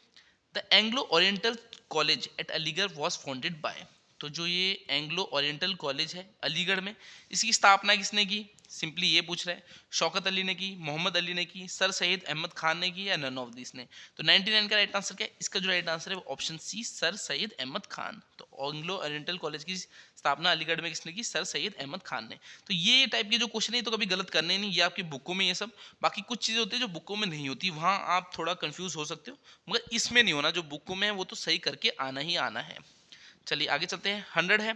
the Anglo oriental college eight Aligarh was founded by, तो जो ये एंग्लो ओरिएंटल कॉलेज है अलीगढ़ में, इसकी स्थापना किसने की? सिंपली ये पूछ रहा है, शौकत अली ने की, मोहम्मद अली ने की, सर सैयद अहमद खान ने की या नन ऑफ दिस ने? तो 99 का राइट आंसर क्या है? इसका जो राइट आंसर है वो option C sir Syed Ahmed Khan. तो एंग्लो ओरिएंटल कॉलेज की स्थापना अलीगढ़ में किसने की? सर सैयद अहमद खान ने। तो ये टाइप के जो क्वेश्चन है तो कभी गलत करने नहीं, ये आपकी बुकों में ये सब, बाकी कुछ चीज़ें होती है जो बुकों में नहीं होती, वहाँ आप थोड़ा कंफ्यूज हो सकते हो, मगर इसमें नहीं होना, जो बुकों में है वो तो सही करके आना ही आना है। चलिए आगे चलते हैं। 100 है,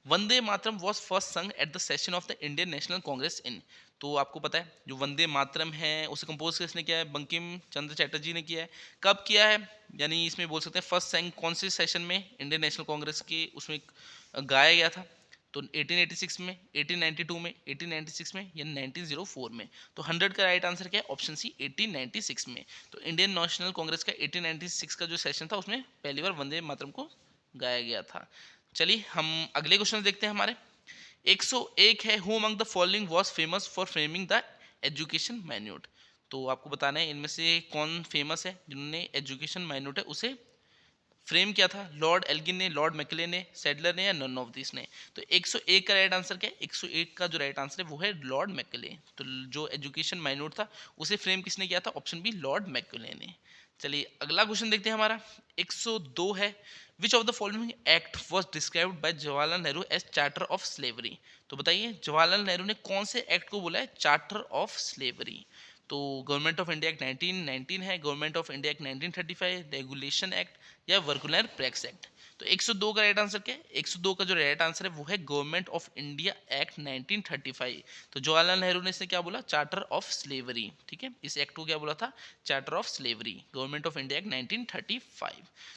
Vande Mataram was first sung at the session of the Indian National Congress in, तो आपको पता है जो वंदे मातरम है उसे कंपोज किसने किया है? बंकिम चंद्र चटर्जी ने किया है। कब किया है? यानी इसमें बोल सकते हैं फर्स्ट संग कौन से सेशन में? इंडियन नेशनल कांग्रेस के उसमें गाया गया था। तो 1886 में, 1892 में, 1896 में या 1904 में? तो 100 का राइट आंसर क्या है? ऑप्शन सी 1896 में। तो इंडियन नेशनल कांग्रेस का 1896 का जो सेशन था उसमें पहली बार वंदे मातरम को गाया गया था। चलिए हम अगले क्वेश्चन देखते हैं हमारे। 101 है, who among the following was famous for framing the education minute, तो आपको बताना है इनमें से कौन फेमस है जिन्होंने एजुकेशन मैन्यूट है उसे फ्रेम क्या था, लॉर्ड एल्गिन ने, लॉर्ड मैकले ने, सैडलर ने या नन ऑफ दिस ने। तो 101 का राइट आंसर क्या है, 101 का जो राइट आंसर है वो है लॉर्ड मैकले। तो जो एजुकेशन माइनोर था उसे फ्रेम किसने किया था, ऑप्शन बी लॉर्ड मैकले ने। चलिए अगला क्वेश्चन देखते हैं हमारा 102 है, which of the following act was described by Jawaharlal Nehru as charter of slavery. तो बताइए जवाहरलाल नेहरू ने कौन से एक्ट को बोला है चार्टर ऑफ स्लेवरी। तो गवर्नमेंट ऑफ इंडिया एक्ट 1919 है, government of India act 1935, regulation act या वर्कुलर प्रैक्स एक्ट। तो 102 का राइट आंसर क्या है, 102 का जो राइट आंसर है वो है गवर्नमेंट ऑफ इंडिया एक्ट 1935। तो जवाहरलाल नेहरू ने इसे क्या बोला, चार्टर ऑफ स्लेवरी। ठीक है, इस एक्ट को क्या बोला था, charter of slavery, government of India act 1935।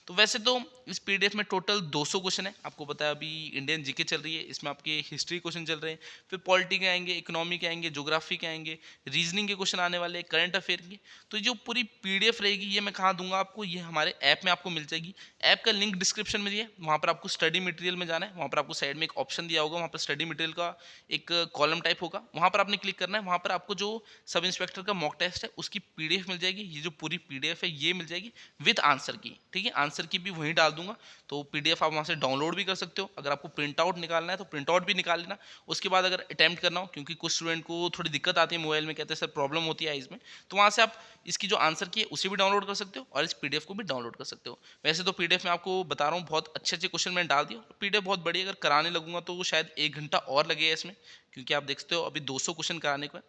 तो वैसे तो इस पीडीएफ में टोटल 200 क्वेश्चन है, आपको पता है अभी इंडियन जीके चल रही है, इसमें आपके हिस्ट्री क्वेश्चन चल रहे हैं, फिर पॉलिटी के आएंगे, इकोनॉमी के आएंगे, ज्योग्राफी के आएंगे, रीजनिंग के क्वेश्चन आने वाले, करंट अफेयर के। तो ये जो पूरी पीडीएफ रहेगी ये मैं कहाँ दूंगा आपको, ये हमारे ऐप में आपको मिल जाएगी। ऐप का लिंक डिस्क्रिप्शन में दिया है, वहाँ पर आपको स्टडी मटेरियल में जाना है, वहाँ पर आपको साइड में एक ऑप्शन दिया होगा, वहाँ पर स्टडी मटेरियल का एक कॉलम टाइप होगा, वहाँ पर आपने क्लिक करना है, वहाँ पर आपको जो सब इंस्पेक्टर का मॉक टेस्ट है उसकी पीडीएफ मिल जाएगी। ये जो पूरी पीडीएफ है ये मिल जाएगी विद आंसर की। ठीक है, आंसर की भी वहीं डाल दूंगा, तो पीडीएफ आप वहाँ से डाउनलोड भी कर सकते हो। अगर आपको प्रिंट आउट निकालना है तो प्रिंट आउट भी निकाल लेना। उसके बाद अगर अटैम्प्ट करना हो, क्योंकि कुछ स्टूडेंट को थोड़ी दिक्कत आती है मोबाइल में, कहते हैं सर प्रॉब्लम होती है इसमें, तो वहाँ से आप इसकी जो आंसर की है उसे भी डाउनलोड कर सकते हो और इस पीडीएफ को भी डाउनलोड कर सकते हो। वैसे तो पीडीएफ में आपको बता रहा हूँ बहुत अच्छे अच्छे क्वेश्चन मैंने डाल दिया, पीडीएफ बहुत बड़ी, अगर कराने लगूंगा तो शायद 1 घंटा और लगेगा इसमें, क्योंकि आप देखते हो अभी 200 क्वेश्चन कराने को है,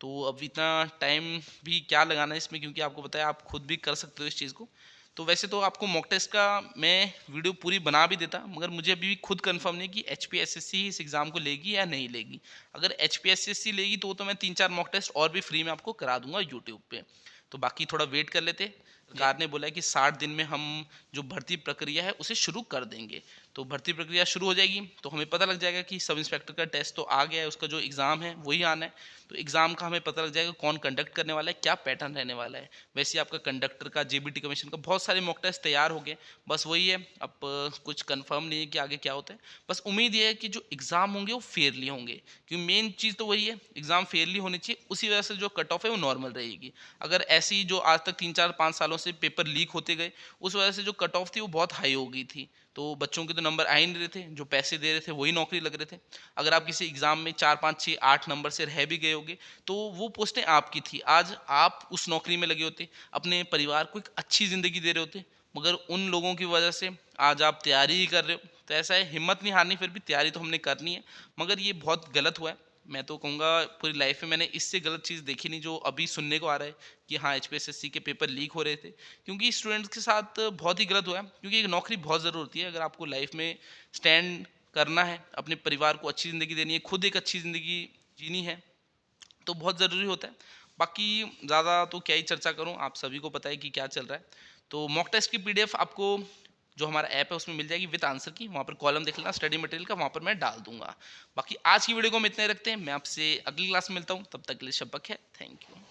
तो अब इतना टाइम भी क्या लगाना है इसमें, क्योंकि आपको पता है आप खुद भी कर सकते हो इस चीज़ को। तो वैसे तो आपको मॉक टेस्ट का मैं वीडियो पूरी बना भी देता, मगर मुझे अभी भी खुद कंफर्म नहीं कि एचपीएसएससी इस एग्ज़ाम को लेगी या नहीं लेगी। अगर एचपीएसएससी लेगी तो मैं 3-4 मॉक टेस्ट और भी फ्री में आपको करा दूंगा यूट्यूब पे। तो बाकी थोड़ा वेट कर लेते। सरकार ने बोला है कि 60 दिन में हम जो भर्ती प्रक्रिया है उसे शुरू कर देंगे। तो भर्ती प्रक्रिया शुरू हो जाएगी तो हमें पता लग जाएगा कि सब इंस्पेक्टर का टेस्ट तो आ गया है, उसका जो एग्ज़ाम है वही आना है। तो एग्ज़ाम का हमें पता लग जाएगा कौन कंडक्ट करने वाला है, क्या पैटर्न रहने वाला है। वैसे आपका कंडक्टर का, जेबीटी कमीशन का बहुत सारे मॉक टेस्ट तैयार हो गए, बस वही है, अब कुछ कंफर्म नहीं है कि आगे क्या होता है। बस उम्मीद ये है कि जो एग्ज़ाम होंगे वो फेयरली होंगे, क्योंकि मेन चीज़ तो वही है, एग्ज़ाम फेयरली होनी चाहिए, उसी वजह से जो कट ऑफ है वो नॉर्मल रहेगी। अगर ऐसी जो आज तक 3-4-5 सालों से पेपर लीक होते गए, उस वजह से जो कट ऑफ थी वो बहुत हाई हो गई थी, तो बच्चों के तो नंबर आ ही नहीं रहे थे, जो पैसे दे रहे थे वही नौकरी लग रहे थे। अगर आप किसी एग्ज़ाम में 4-5-6-8 नंबर से रह भी गए होगे तो वो पोस्टें आपकी थी, आज आप उस नौकरी में लगे होते, अपने परिवार को एक अच्छी ज़िंदगी दे रहे होते, मगर उन लोगों की वजह से आज आप तैयारी ही कर रहे हो। तो ऐसा है, हिम्मत नहीं हारनी, फिर भी तैयारी तो हमने करनी है, मगर ये बहुत गलत हुआ है। मैं तो कहूँगा पूरी लाइफ में मैंने इससे गलत चीज़ देखी नहीं जो अभी सुनने को आ रहा है कि हाँ एचपीएसएससी के पेपर लीक हो रहे थे, क्योंकि स्टूडेंट्स के साथ बहुत ही गलत हुआ है। क्योंकि एक नौकरी बहुत ज़रूरी होती है, अगर आपको लाइफ में स्टैंड करना है, अपने परिवार को अच्छी ज़िंदगी देनी है, खुद एक अच्छी ज़िंदगी जीनी है, तो बहुत ज़रूरी होता है। बाकी ज़्यादा तो क्या ही चर्चा करूँ, आप सभी को पता है कि क्या चल रहा है। तो मॉक टेस्ट की पीडीएफ आपको जो हमारा ऐप है उसमें मिल जाएगी विद आंसर की, वहाँ पर कॉलम देख लेना स्टडी मटेरियल का, वहाँ पर मैं डाल दूंगा। बाकी आज की वीडियो को हम इतने रखते हैं, मैं आपसे अगली क्लास में मिलता हूँ, तब तक के लिए शब्बक है, थैंक यू।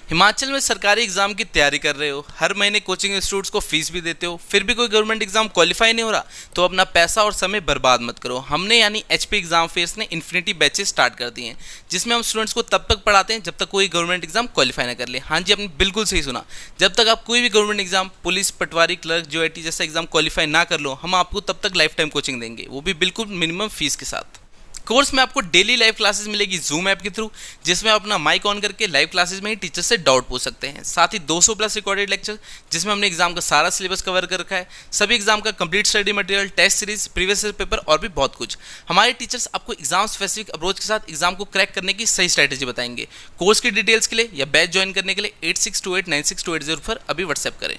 हिमाचल में सरकारी एग्जाम की तैयारी कर रहे हो, हर महीने कोचिंग इंस्टीट्यूट्स को फीस भी देते हो, फिर भी कोई गवर्नमेंट एग्जाम क्वालिफाई नहीं हो रहा, तो अपना पैसा और समय बर्बाद मत करो। हमने यानी एचपी एग्जाम फेयर्स ने इन्फिनिटी बैचेस स्टार्ट कर दिए हैं, जिसमें हम स्टूडेंट्स को तब तक पढ़ाते हैं जब तक कोई गवर्नमेंट एग्जाम क्वालिफाई ना कर ले। हाँ जी, आपने बिल्कुल सही सुना, जब तक आप कोई भी गवर्नमेंट एग्जाम, पुलिस, पटवारी, क्लर्क, JOIT जैसा एग्जाम क्वालिफाई ना कर लो, हम आपको तब तक लाइफ टाइम कोचिंग देंगे, वो भी बिल्कुल मिनिमम फीस के साथ। कोर्स में आपको डेली लाइव क्लासेस मिलेगी जूम ऐप के थ्रू, जिसमें आप अपना माइक ऑन करके लाइव क्लासेस में ही टीचर से डाउट पूछ सकते हैं। साथ ही 200 प्लस रिकॉर्डेड लेक्चर, जिसमें हमने एग्जाम का सारा सिलेबस कवर कर रखा है, सभी एग्जाम का complete study material, test series, previous year paper और भी बहुत कुछ। हमारे टीचर्स आपको एग्जाम स्पेसिफिक अप्रोच के साथ एग्जाम को क्रैक करने की सही स्ट्रैटेजी बताएंगे। कोर्स की डिटेल्स के लिए या बैच ज्वाइन करने के लिए 8628962804 अभी व्हाट्सएप करें।